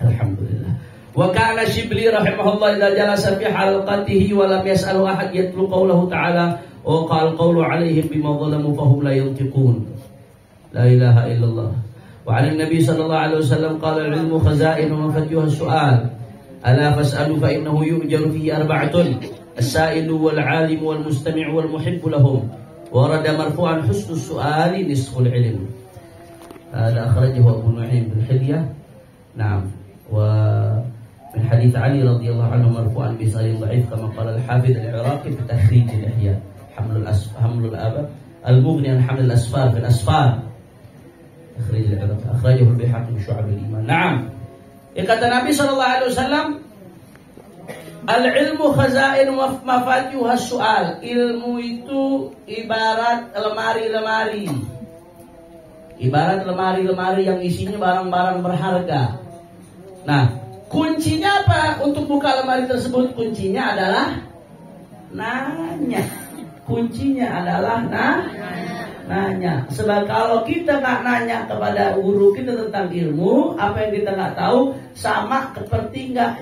Alhamdulillah. Wa kana Shibli rahimahullah idza jalasa fi halqatihi wa lam yas'alu ahad yatlu qawlahu ta'ala wa qala qawlu 'alaihim bima zalamu fahum la yantiqun. La ilaha illallah. Wa 'ala an-nabi sallallahu alaihi wasallam qala al-'ilmu khaza'in wa mafatihus su'al. Ala fas'alu fa innahu yu'jaru fihi arba'atun. السائل والعالم والمستمع والمحب لهم ورد مرفوعا حسن السؤال نصف العلم. هذا أخرجه أبو نعيم بن حلية. نعم. ومن حديث علي رضي الله عنه مرفوعا بسند ضعيف كما قال الحافظ العراقي في تخريج الإحياء حمل الآباء المغني عن حمل الأسفار في الأسفار. تخريج العراقي أخرجه البيهقي في شعب الإيمان. نعم. Kata Nabi SAW, al-ilmu khazain mafatihuhas su'al. Ilmu itu ibarat lemari-lemari. Ibarat lemari-lemari yang isinya barang-barang berharga. Nah, kuncinya apa untuk buka lemari tersebut? Kuncinya adalah nanya. Kuncinya adalah nanya. Sebab kalau kita nggak nanya kepada guru kita tentang ilmu, apa yang kita nggak tahu, sama seperti nggak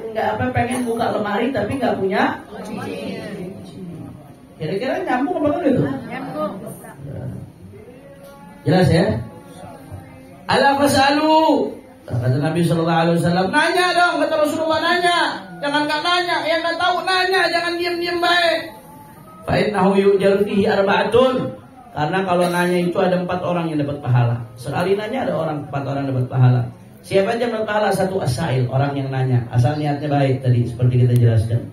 pengen buka lemari tapi nggak punya kunci. Kira-kira nyambung apa enggak itu? Nyambung. Jelas ya? Ala fasalu. Kata Nabi sallallahu alaihi wasallam, nanya dong, kata Rasulullah, nanya. Jangan nggak nanya, yang nggak tahu nanya, jangan diam-diam baik. Fa innahu yu'jaru fihi arba'atun. Karena kalau nanya itu ada 4 orang yang dapat pahala. Sekali nanya ada 4 orang dapat pahala. Siapa aja dapat pahala? Satu asail, orang yang nanya, asal niatnya baik tadi seperti kita jelaskan.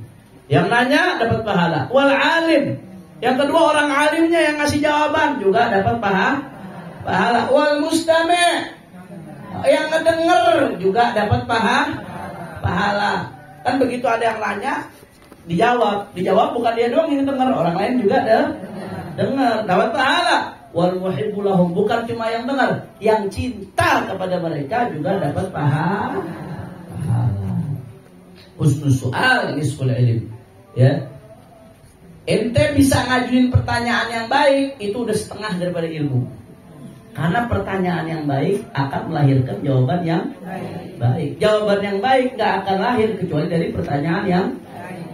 Yang nanya dapat pahala. Wal alim, yang kedua orang alimnya yang ngasih jawaban juga dapat pahala. Wal mustami', yang ngedenger juga dapat pahala. Kan begitu ada yang nanya, dijawab bukan dia doang yang denger, orang lain juga dengar, dapat pahala. Wal muhibbu lahum, bukan cuma yang dengar, yang cinta kepada mereka juga dapat pahala. Husnus su'al nisful ilm. Ya. Ente bisa ngajuin pertanyaan yang baik, itu udah setengah daripada ilmu. Karena pertanyaan yang baik akan melahirkan jawaban yang baik. Jawaban yang baik gak akan lahir kecuali dari pertanyaan yang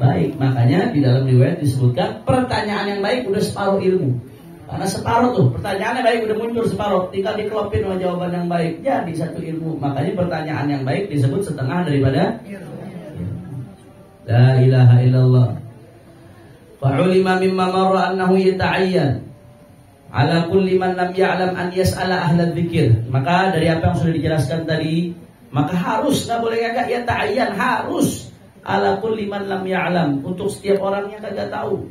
baik. Makanya di dalam riwayat disebutkan pertanyaan yang baik udah separuh ilmu. Karena separuh tuh pertanyaan yang baik udah muncul separuh, tinggal dikelopin sama jawaban yang baik jadi satu ilmu. Makanya pertanyaan yang baik disebut setengah daripada ilmu. La ilaha illallah. Fa'ulima mimma marra annahu yata'ayyan ala kulli man lam ya'lam an yas'ala ahla dzikir. Maka dari apa yang sudah dijelaskan tadi, maka harus, enggak boleh kagak, yata'ayyan, harus ala kulli man lam ya'lam, untuk setiap orang yang kagak tahu.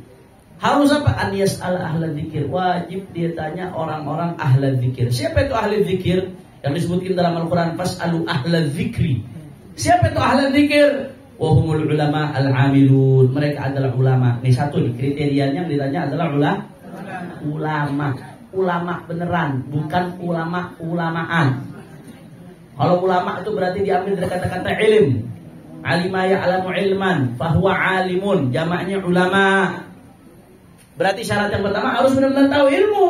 Harus apa? An yas'ala ahla dzikir. Wajib dia tanya orang-orang ahla dzikir. Siapa itu ahli dzikir? Yang disebutkan dalam Al-Qur'an, fas'alu ahla dzikri. Siapa itu ahla dzikir? Wa humul ulama al-amilun. Mereka adalah ulama. Ini satu nih kriterianya yang ditanya adalah ulama beneran, bukan ulamaan. Kalau ulama itu berarti diambil dari kata-kata ilm. Alima ya'lamu ilman, fahuwa alimun, jamaknya ulama. Berarti syarat yang pertama harus benar-benar tahu ilmu.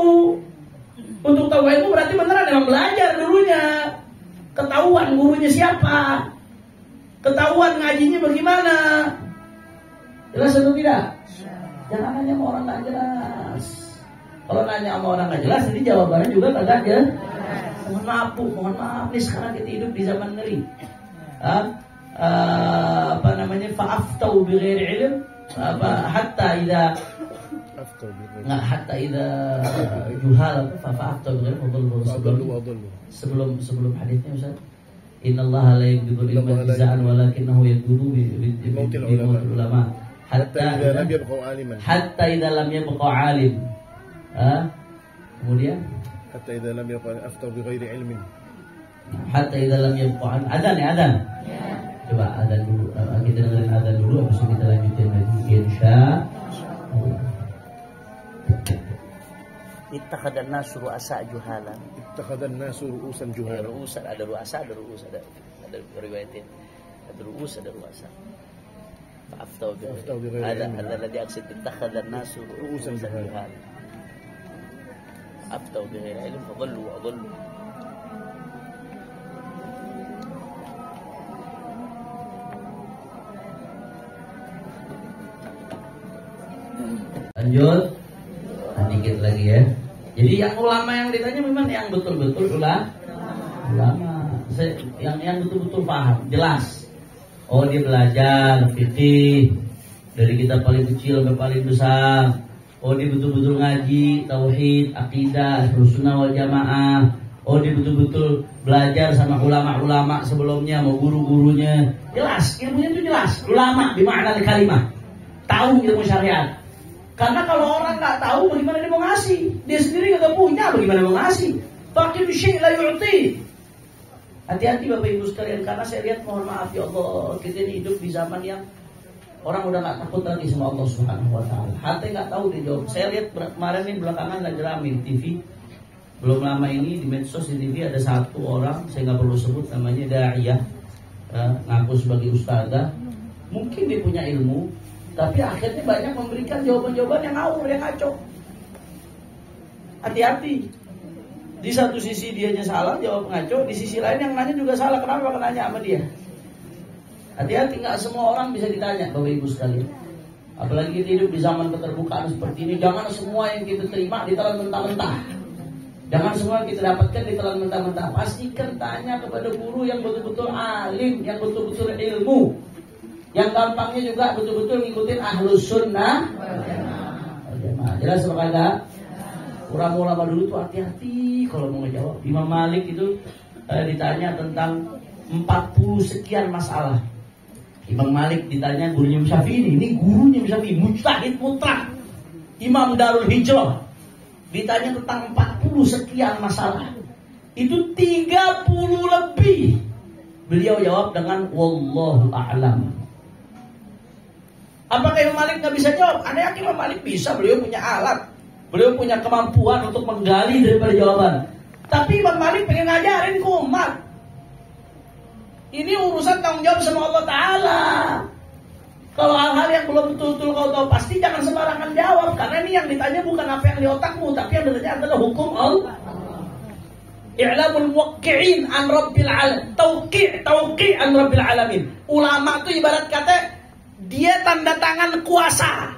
Untuk tahu ilmu berarti beneran memang belajar dulunya. Ketahuan gurunya siapa, ketahuan ngajinya bagaimana. Jelas atau tidak? Jangan nanya sama orang nggak jelas. Kalau nanya sama orang nggak jelas, jadi jawabannya juga kagak jelas. Mohon maaf Bu, mohon maaf nih sekarang kita hidup di zaman ngeri. namanya fa'aftau bighairi ilm, hatta idza juhal fa'aftau bighairi sebelum hadisnya Ustaz. Innallaha la yaqbidu ilman jazaan walakinahu yaqbidu bi mautil ulama hatta idza lam yabqa alim. Kemudian hatta idza lam yabqa aftau bighairi ilmin. Hatta idza lam yabqa adan ya adan. Coba adan dulu, kita dengerin adan dulu, habis itu kita lanjutin lagi insyaallah. Ittakhadhan nasu ru'asa juhalan. Ittakhadhan nasu ru'usan juhalan. Ada ru'asa, ada riwayatin. Ada ru'us, ada ru'asa. Fa'aftau bi ada alladhi aqsid ittakhadhan nasu ru'usan juhalan. Aftau bi ghairi ilm fadallu wa adallu. Lanjut, dikit lagi ya. Jadi yang ulama yang ditanya memang yang betul-betul ulama, yang betul-betul paham, jelas. Oh dia belajar fikih dari kita paling kecil sampai paling besar. Oh dia betul-betul ngaji tauhid, akidah, sunnah wal jamaah. Oh dia betul-betul belajar sama ulama-ulama sebelumnya, mau guru-gurunya. Jelas, ilmunya itu jelas. Ulama di makna kalimah, tahu ilmu syariat. Karena kalau orang nggak tahu, bagaimana dia mau ngasih? Dia sendiri nggak punya, bagaimana mau ngasih? Fakir syai' la yu'ti. Hati-hati Bapak Ibu sekalian, karena saya lihat, mohon maaf ya Allah, kita ini hidup di zaman yang orang udah nggak takut lagi sama Allah Subhanahu Wa Taala. Hati nggak tahu dia jawab. Saya lihat kemarin ini belakangan lagi rame di TV. Belum lama ini di medsos di TV ada satu orang, saya nggak perlu sebut namanya, da'iyah, ngaku sebagai ustazah. Mungkin dia punya ilmu, tapi akhirnya banyak memberikan jawaban-jawaban yang ngawur, yang ngaco. Hati-hati. Di satu sisi dianya salah, jawab ngaco. Di sisi lain yang nanya juga salah. Kenapa nanya sama dia? Hati-hati, nggak semua orang bisa ditanya, Bapak Ibu sekalian. Apalagi kita hidup di zaman keterbukaan seperti ini. Jangan semua yang kita terima ditelan mentah-mentah. Jangan semua yang kita dapatkan ditelan mentah-mentah. Pastikan tanya kepada guru yang betul-betul alim, yang betul-betul ilmu. Yang gampangnya juga betul-betul ngikutin ahlus sunnah. Jelas apa kagak? Ulama-ulama dulu tuh hati-hati kalau mau ngejawab. Imam Malik itu ditanya tentang 40 sekian masalah. Imam Malik ditanya gurunya Imam Syafi'i, ini gurunya Imam Syafi'i, mujtahid mutlak, Imam Darul Hijrah, ditanya tentang 40 sekian masalah. Itu 30 lebih beliau jawab dengan wallahu a'lam. Apakah Imam Malik nggak bisa jawab? Anda yakin Imam Malik bisa? Beliau punya alat, beliau punya kemampuan untuk menggali daripada jawaban. Tapi Imam Malik pengen ngajarin ke umat. Ini urusan tanggung jawab sama Allah Ta'ala. Kalau hal-hal yang belum betul-betul kau tahu pasti jangan sembarangan jawab. Karena ini yang ditanya bukan apa yang di otakmu, tapi yang ditanya adalah hukum Allah. I'lamul muwaqqi'in an rabbil alamin. Tauqi' an rabbil alamin. Ulama itu ibarat kata dia tanda tangan kuasa.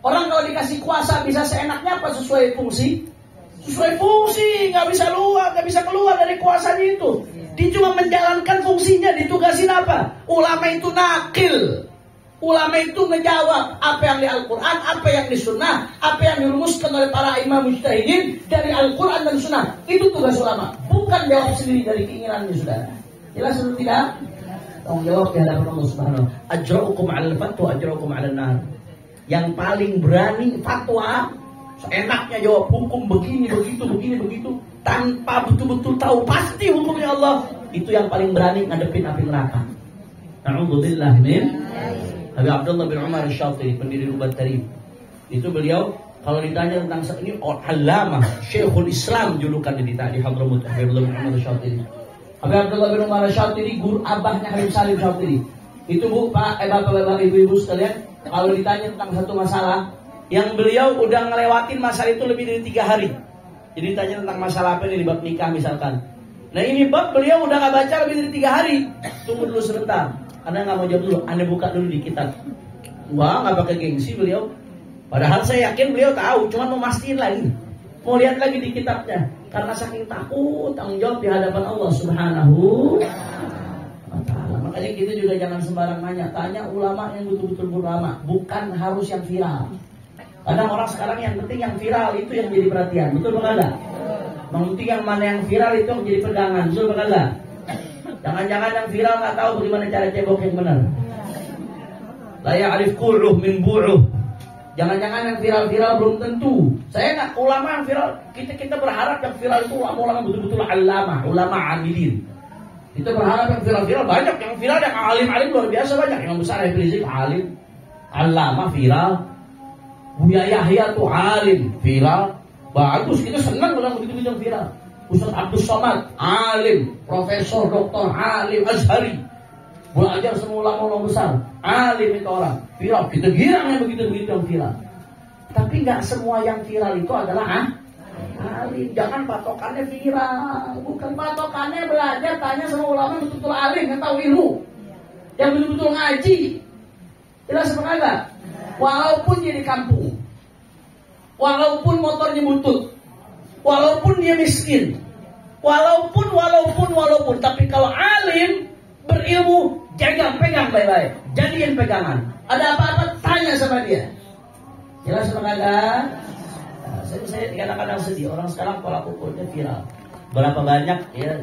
Orang kalau dikasih kuasa bisa seenaknya apa sesuai fungsi? Sesuai fungsi, nggak bisa keluar dari kuasanya itu. Dia cuma menjalankan fungsinya, ditugasin apa? Ulama itu nakil. Ulama itu ngejawab apa yang di Al-Quran, apa yang di Sunnah, apa yang dirumuskan oleh para imam mujtahidin dari Al-Quran dan Sunnah. Itu tugas ulama, bukan jawab sendiri dari keinginannya, saudara. Jelas atau tidak? Tanggung jawab di hadapan Allah Subhanahu. Ajra'ukum 'alal fatwa, ajra'ukum 'alan nar. Yang paling berani fatwa, seenaknya jawab hukum begini, begitu, tanpa betul-betul tahu pasti hukumnya Allah. Itu yang paling berani ngadepin api neraka. Na'udzubillah min. Habib Abdullah bin Umar Asy-Syatiri, pendiri Rubat Tarif. Itu beliau kalau ditanya tentang ini Al-Allamah, Syekhul Islam julukan di Hadramaut, Habib Abdullah bin Umar Asy-Syatiri. Habib Abdullah bin Umar Asy-Syatiri guru abahnya Habib Salim Syatiri. Itu Bapak-bapak Ibu-ibu sekalian, kalau ditanya tentang satu masalah yang beliau udah ngelewatin masalah itu lebih dari 3 hari. Jadi ditanya tentang masalah apa ini di bab nikah misalkan. Nah ini bab beliau udah gak baca lebih dari 3 hari. Tunggu dulu sebentar. Anda nggak mau jawab dulu, Anda buka dulu di kitab. Wah, nggak pakai gengsi beliau. Padahal saya yakin beliau tahu, cuma mau mastiin lagi, mau lihat lagi di kitabnya. Karena saking takut tanggung jawab di hadapan Allah Subhanahu wa Ta'ala. Makanya kita juga juga jangan sembarang nanya. Tanya ulama yang betul-betul ulama, bukan harus yang viral. Kadang orang sekarang yang penting yang viral itu yang jadi perhatian. Betul enggak? Yang penting yang mana yang viral itu yang jadi pegangan. Betul enggak? Jangan-jangan yang viral nggak tahu bagaimana cara cebok yang benar. La ya'rif quluh min bu'uh. Jangan-jangan yang viral-viral belum tentu. Saya nggak ulama yang viral. Kita berharap yang viral itu ulama betul-betul ulama amilin. Kita berharap yang viral-viral banyak. Yang viral yang alim-alim luar biasa banyak. Yang besar Habib Rizik alim, alama viral. Buya Yahya tuh alim, viral, bagus. Kita senang kalau begitu yang viral. Ustaz Abdul Somad alim, profesor, doktor, alim, Azhari, belajar semua ulama besar, alim itu orang viral. Kita girang yang begitu yang viral. Tapi nggak semua yang viral itu adalah alim. Jangan patokannya viral, bukan patokannya belajar. Tanya sama ulama betul-betul alim yang tahu ilmu, yang betul-betul ngaji. Jelas apa enggak? Walaupun dia di kampung, walaupun motornya butut, walaupun dia miskin, walaupun, tapi kalau alim berilmu, pegang baik-baik, jadiin pegangan. Ada apa-apa tanya sama dia. Jelas apa enggak? Saya kadang-kadang sedih. Orang sekarang pola ukurnya viral. Berapa banyak ya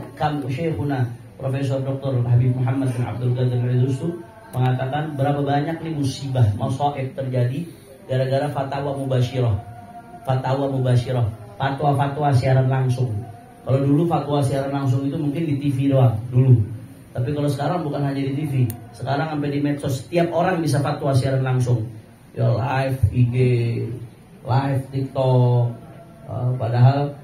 Syekhuna Profesor Dr. Habib Muhammad bin Abdul Qadir Al-Juz'u mengatakan berapa banyak nih musibah, masaib terjadi gara-gara fatwa mubasyirah, fatwa siaran langsung. Kalau dulu fatwa siaran langsung itu mungkin di TV doang dulu. Tapi kalau sekarang bukan hanya di TV, sekarang sampai di medsos setiap orang bisa fatwa siaran langsung. Ya live IG, live TikTok. Padahal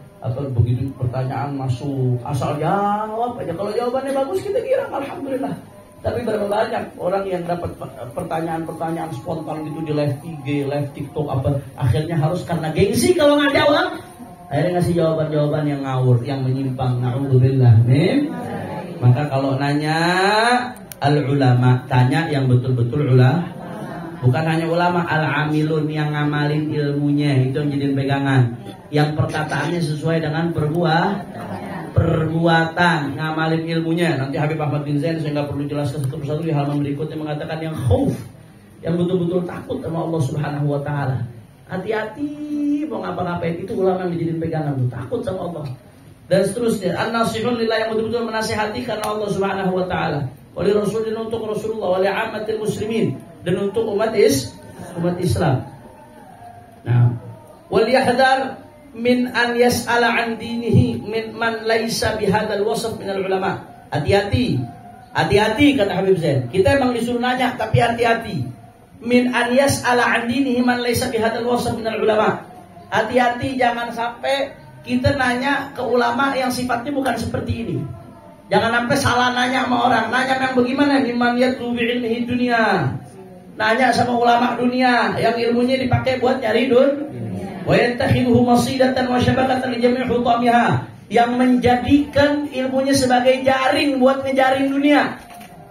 begitu pertanyaan masuk, asal jawab aja. Kalau jawabannya bagus kita kira alhamdulillah. Tapi berapa banyak orang yang dapat pertanyaan spontan gitu di live IG, live TikTok akhirnya harus karena gengsi kalau nggak jawab, akhirnya ngasih jawaban-jawaban yang ngawur, yang menyimpang. Na'udzubillah min. Maka kalau nanya al-ulama, tanya yang betul-betul ulama. Bukan hanya ulama, al-amilun yang ngamalin ilmunya, itu yang jadiin pegangan. Yang perkataannya sesuai dengan perbuatan, ngamalin ilmunya. Nanti Habib Ahmad bin Zain saya nggak perlu jelaskan satu persatu di halaman berikutnya mengatakan yang khauf, yang betul-betul takut sama Allah Subhanahu wa taala. Hati-hati mau ngapa-ngapain, itu ulama yang dijadiin pegangan tuh, takut sama Allah. Dan seterusnya, an-nasihun lillah, yang betul-betul menasihati karena Allah Subhanahu wa taala. Wali Rasulullah, untuk Rasulullah, wali ammatil muslimin, dan untuk umat Islam. Nah, wal yahdar min an yas'ala an dinihi min man laisa bihadzal wasf min al ulama. Hati-hati kata Habib Zain. Kita emang disuruh nanya, tapi hati-hati. Min an yas'ala an dinihi man laisa bihadzal wasf min al ulama. Hati-hati jangan sampai kita nanya ke ulama yang sifatnya bukan seperti ini. Jangan sampai salah nanya sama orang. Nanya yang bagaimana? Mimman yatlu bi ilmihi dunia. Nanya sama ulama dunia yang ilmunya dipakai buat nyari wa yattakhidhu masidatan wa syabakatan li jami' hutamiha, yang menjadikan ilmunya sebagai jaring buat ngejaring dunia.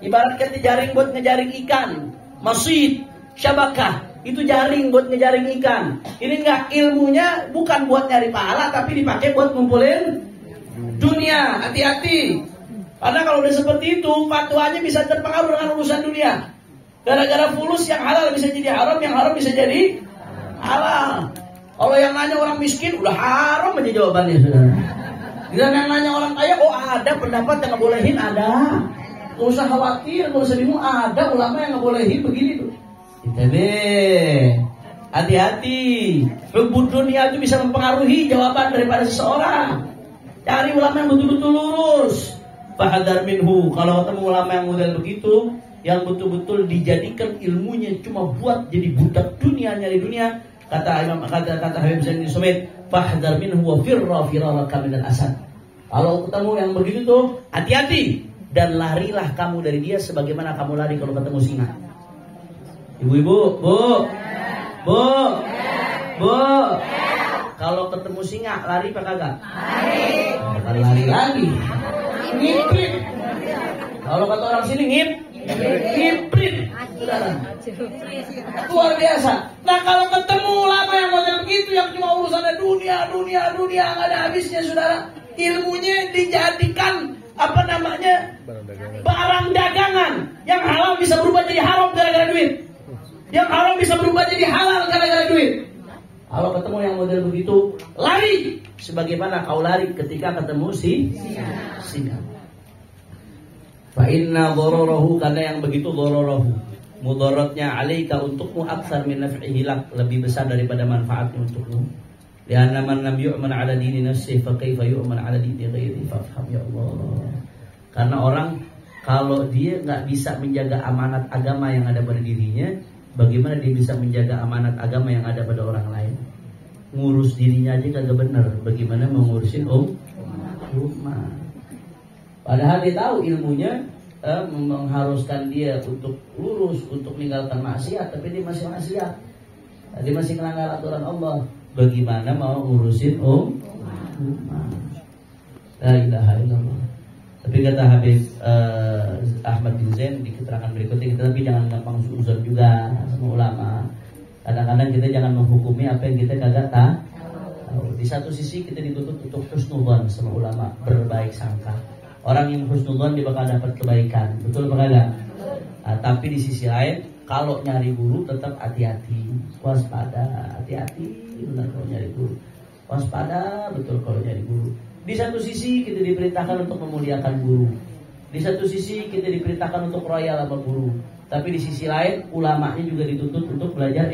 Ibaratkan jaring buat ngejaring ikan. Masid, syabakah, itu jaring buat ngejaring ikan. Ini enggak, ilmunya bukan buat nyari pahala tapi dipakai buat ngumpulin dunia. Hati-hati. Karena kalau udah seperti itu, fatwanya bisa terpengaruh dengan urusan dunia. Gara-gara fulus yang halal bisa jadi haram, yang haram bisa jadi halal. Kalau yang nanya orang miskin, udah haram aja jawabannya, saudara. Dan yang nanya orang kaya, ada pendapat yang ngebolehin, ada. Gak usah khawatir, gak usah bingung, ada ulama yang ngebolehin begini tuh. Hati-hati. Hubbud dunia itu bisa mempengaruhi jawaban daripada seseorang. Cari ulama yang betul-betul lurus. Fahadar minhu. Kalau ketemu ulama yang model begitu, yang betul-betul dijadikan ilmunya cuma buat jadi budak dunia, nyari dunia, kata Habib Zain bin Sumait, fahdar minhu wa firraka minal asad. Kalau ketemu yang begitu tuh, hati-hati dan larilah kamu dari dia sebagaimana kamu lari kalau ketemu singa. Ibu-ibu, bu, kalau ketemu singa lari apa kagak? Lari lagi. Ngiprit. Kalau kata orang sini ngiprit. Saudara. Luar biasa. Nah, kalau ketemu ulama yang model begitu, yang cuma urusannya dunia nggak ada habisnya, saudara. Ilmunya dijadikan barang dagangan. Yang halal haram bisa berubah jadi haram gara-gara duit. Yang haram bisa berubah jadi halal gara-gara duit. Kalau ketemu yang model begitu, lari. Sebagaimana kau lari ketika ketemu singa. Fa inna dhararahu, karena yang begitu dhararahu, mudaratnya alaika untukmu aksar min naf'ihi lak, lebih besar daripada manfaatnya untukmu. Lianna man lam yu'man ala dini nafsihi fa kaifa yu'man ala dini ghairihi, fafham ya Allah. Karena orang kalau dia nggak bisa menjaga amanat agama yang ada pada dirinya, bagaimana dia bisa menjaga amanat agama yang ada pada orang lain? Ngurus dirinya aja kagak bener, bagaimana mengurusin ummah? Padahal dia tahu ilmunya mengharuskan dia untuk lurus, untuk meninggalkan maksiat, tapi dia masih maksiat. Dia masih melanggar aturan Allah. Bagaimana mau ngurusin ummah? La ilaha illallah. Tapi kata Habib Ahmad bin Zain di keterangan berikutnya, kita tapi jangan gampang suuzon juga sama ulama. Kadang-kadang kita jangan menghukumi apa yang kita kagak tahu. Di satu sisi kita dituntut untuk husnudzon sama ulama, berbaik sangka. Orang yang husnudzon dia bakal dapat kebaikan, betul apa kagak? Tapi di sisi lain, kalau nyari guru tetap hati-hati, waspada, hati-hati benar kalau nyari guru, waspada betul kalau nyari guru. Di satu sisi kita diperintahkan untuk memuliakan guru, di satu sisi kita diperintahkan untuk royal sama guru, tapi di sisi lain ulamanya juga dituntut untuk belajar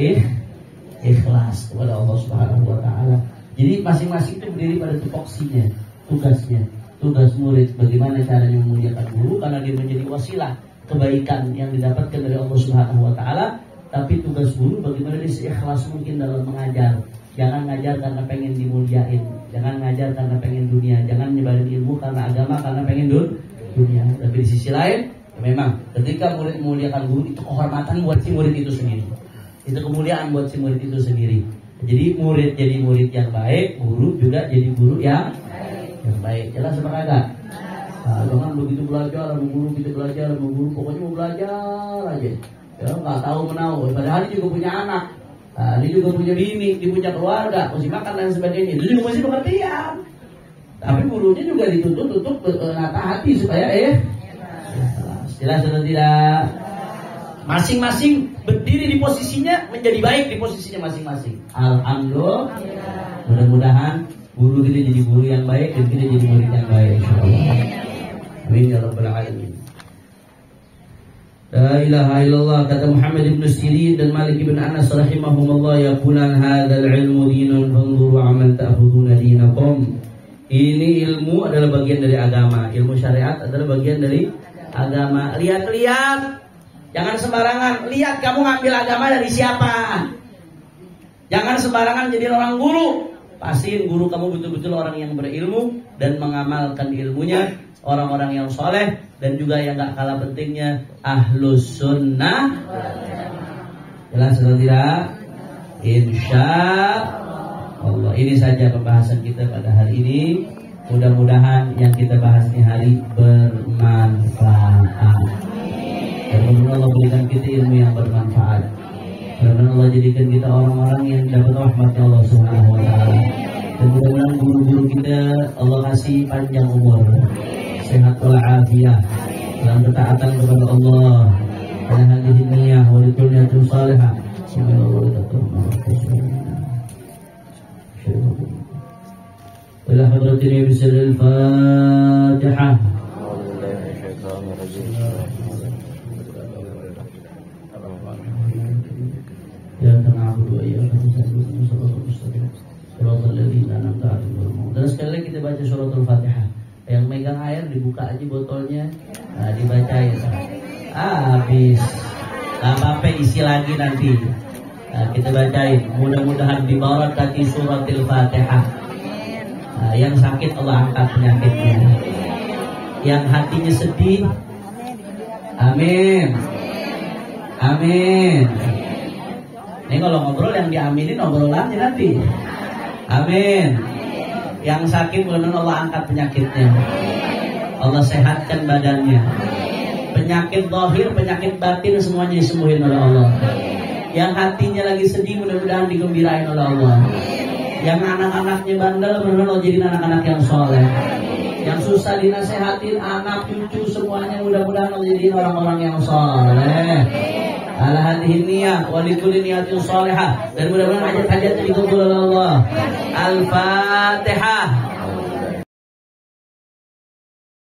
ikhlas kepada Allah Subhanahu wa taala. Jadi masing-masing itu berdiri pada tupoksinya, tugasnya. Tugas murid bagaimana caranya memuliakan guru, karena dia menjadi wasilah kebaikan yang didapatkan dari Allah Subhanahu wa taala. Tapi tugas guru bagaimana dia seikhlas mungkin dalam mengajar. Jangan ngajar karena pengen dimuliain, jangan ngajar karena pengen dunia, jangan nyebarin ilmu karena agama, karena pengen dunia. Tapi di sisi lain, ya memang ketika murid memuliakan guru, itu kehormatan buat si murid itu sendiri, itu kemuliaan buat si murid itu sendiri. Jadi murid jadi murid yang baik, guru juga jadi guru yang baik. Jelas apa kagak? Jangan begitu belajar, sama guru kita belajar, sama guru pokoknya mau belajar aja. Ya nggak tahu menau. Padahal dia juga punya anak, dia juga punya bini, dia punya keluarga, mesti makan dan sebagainya. Dia juga mesti pengertian. Tapi gurunya juga dituntut untuk menata hati supaya jelas atau tidak? Masing-masing berdiri di posisinya, menjadi baik di posisinya masing-masing. Alhamdulillah. Mudah-mudahan guru kita jadi guru yang baik dan kita jadi murid yang baik, insyaallah. Amin ya rabbal alamin. La ilaha illallah. Kata Muhammad ibn Sirin dan Malik ibn Anas rahimahumullah, yaqulan hadzal ilmu dinun fanzuru aman ta'khuduna dinakum. Ini ilmu adalah bagian dari agama, ilmu syariat adalah bagian dari agama. Lihat-lihat, jangan sembarangan lihat kamu ngambil agama dari siapa. Jangan sembarangan jadi orang guru. Pastiin guru kamu betul-betul orang yang berilmu dan mengamalkan ilmunya, orang-orang yang soleh, dan juga yang gak kalah pentingnya ahlus sunnah. Jelas atau tidak? Insya Allah. Ini saja pembahasan kita pada hari ini. Mudah-mudahan yang kita bahas di hari bermanfaat. Dan mudah-mudahan Allah berikan kita ilmu yang bermanfaat. Mudah-mudahan Allah jadikan kita orang-orang yang dapat rahmatnya Allah Subhanahu wa taala. Dan mudah-mudahan guru-guru kita Allah kasih panjang umur, sehat walafiat, dalam ketaatan kepada Allah, dan hadhihi niyyah wa likulliyatin salihah. Ila hadratin bisirril Fatihah. Ya ta'budu wa iyyaka nasta'in. Shiratal ladzina an'amta 'alaihim. Dan sekali lagi kita baca suratul Fatihah. Yang megang air dibuka aja botolnya, nah dibacain. Habis. Apa-apa isi lagi nanti. Nah, kita bacain. Mudah-mudahan dibarakati suratul Fatihah. Nah, yang sakit Allah angkat penyakitnya. Yang hatinya sedih, amin. Amin. Ini kalau ngobrol yang diaminin obrolannya nanti. Amin. Yang sakit mudah-mudahan Allah angkat penyakitnya, Allah sehatkan badannya. Penyakit zahir, penyakit batin semuanya disembuhin oleh Allah. Yang hatinya lagi sedih mudah-mudahan digembirain oleh Allah. Yang anak-anaknya bandel mudah-mudahan Allah jadiin anak-anak yang soleh. Yang susah dinasehatin anak, cucu, semuanya mudah-mudahan menjadi orang-orang yang saleh. Ala hadhihi niyyah wa likulli niyatin salihah, dan mudah-mudahan hajat-hajatnya dikabul oleh Allah. Al-Fatihah.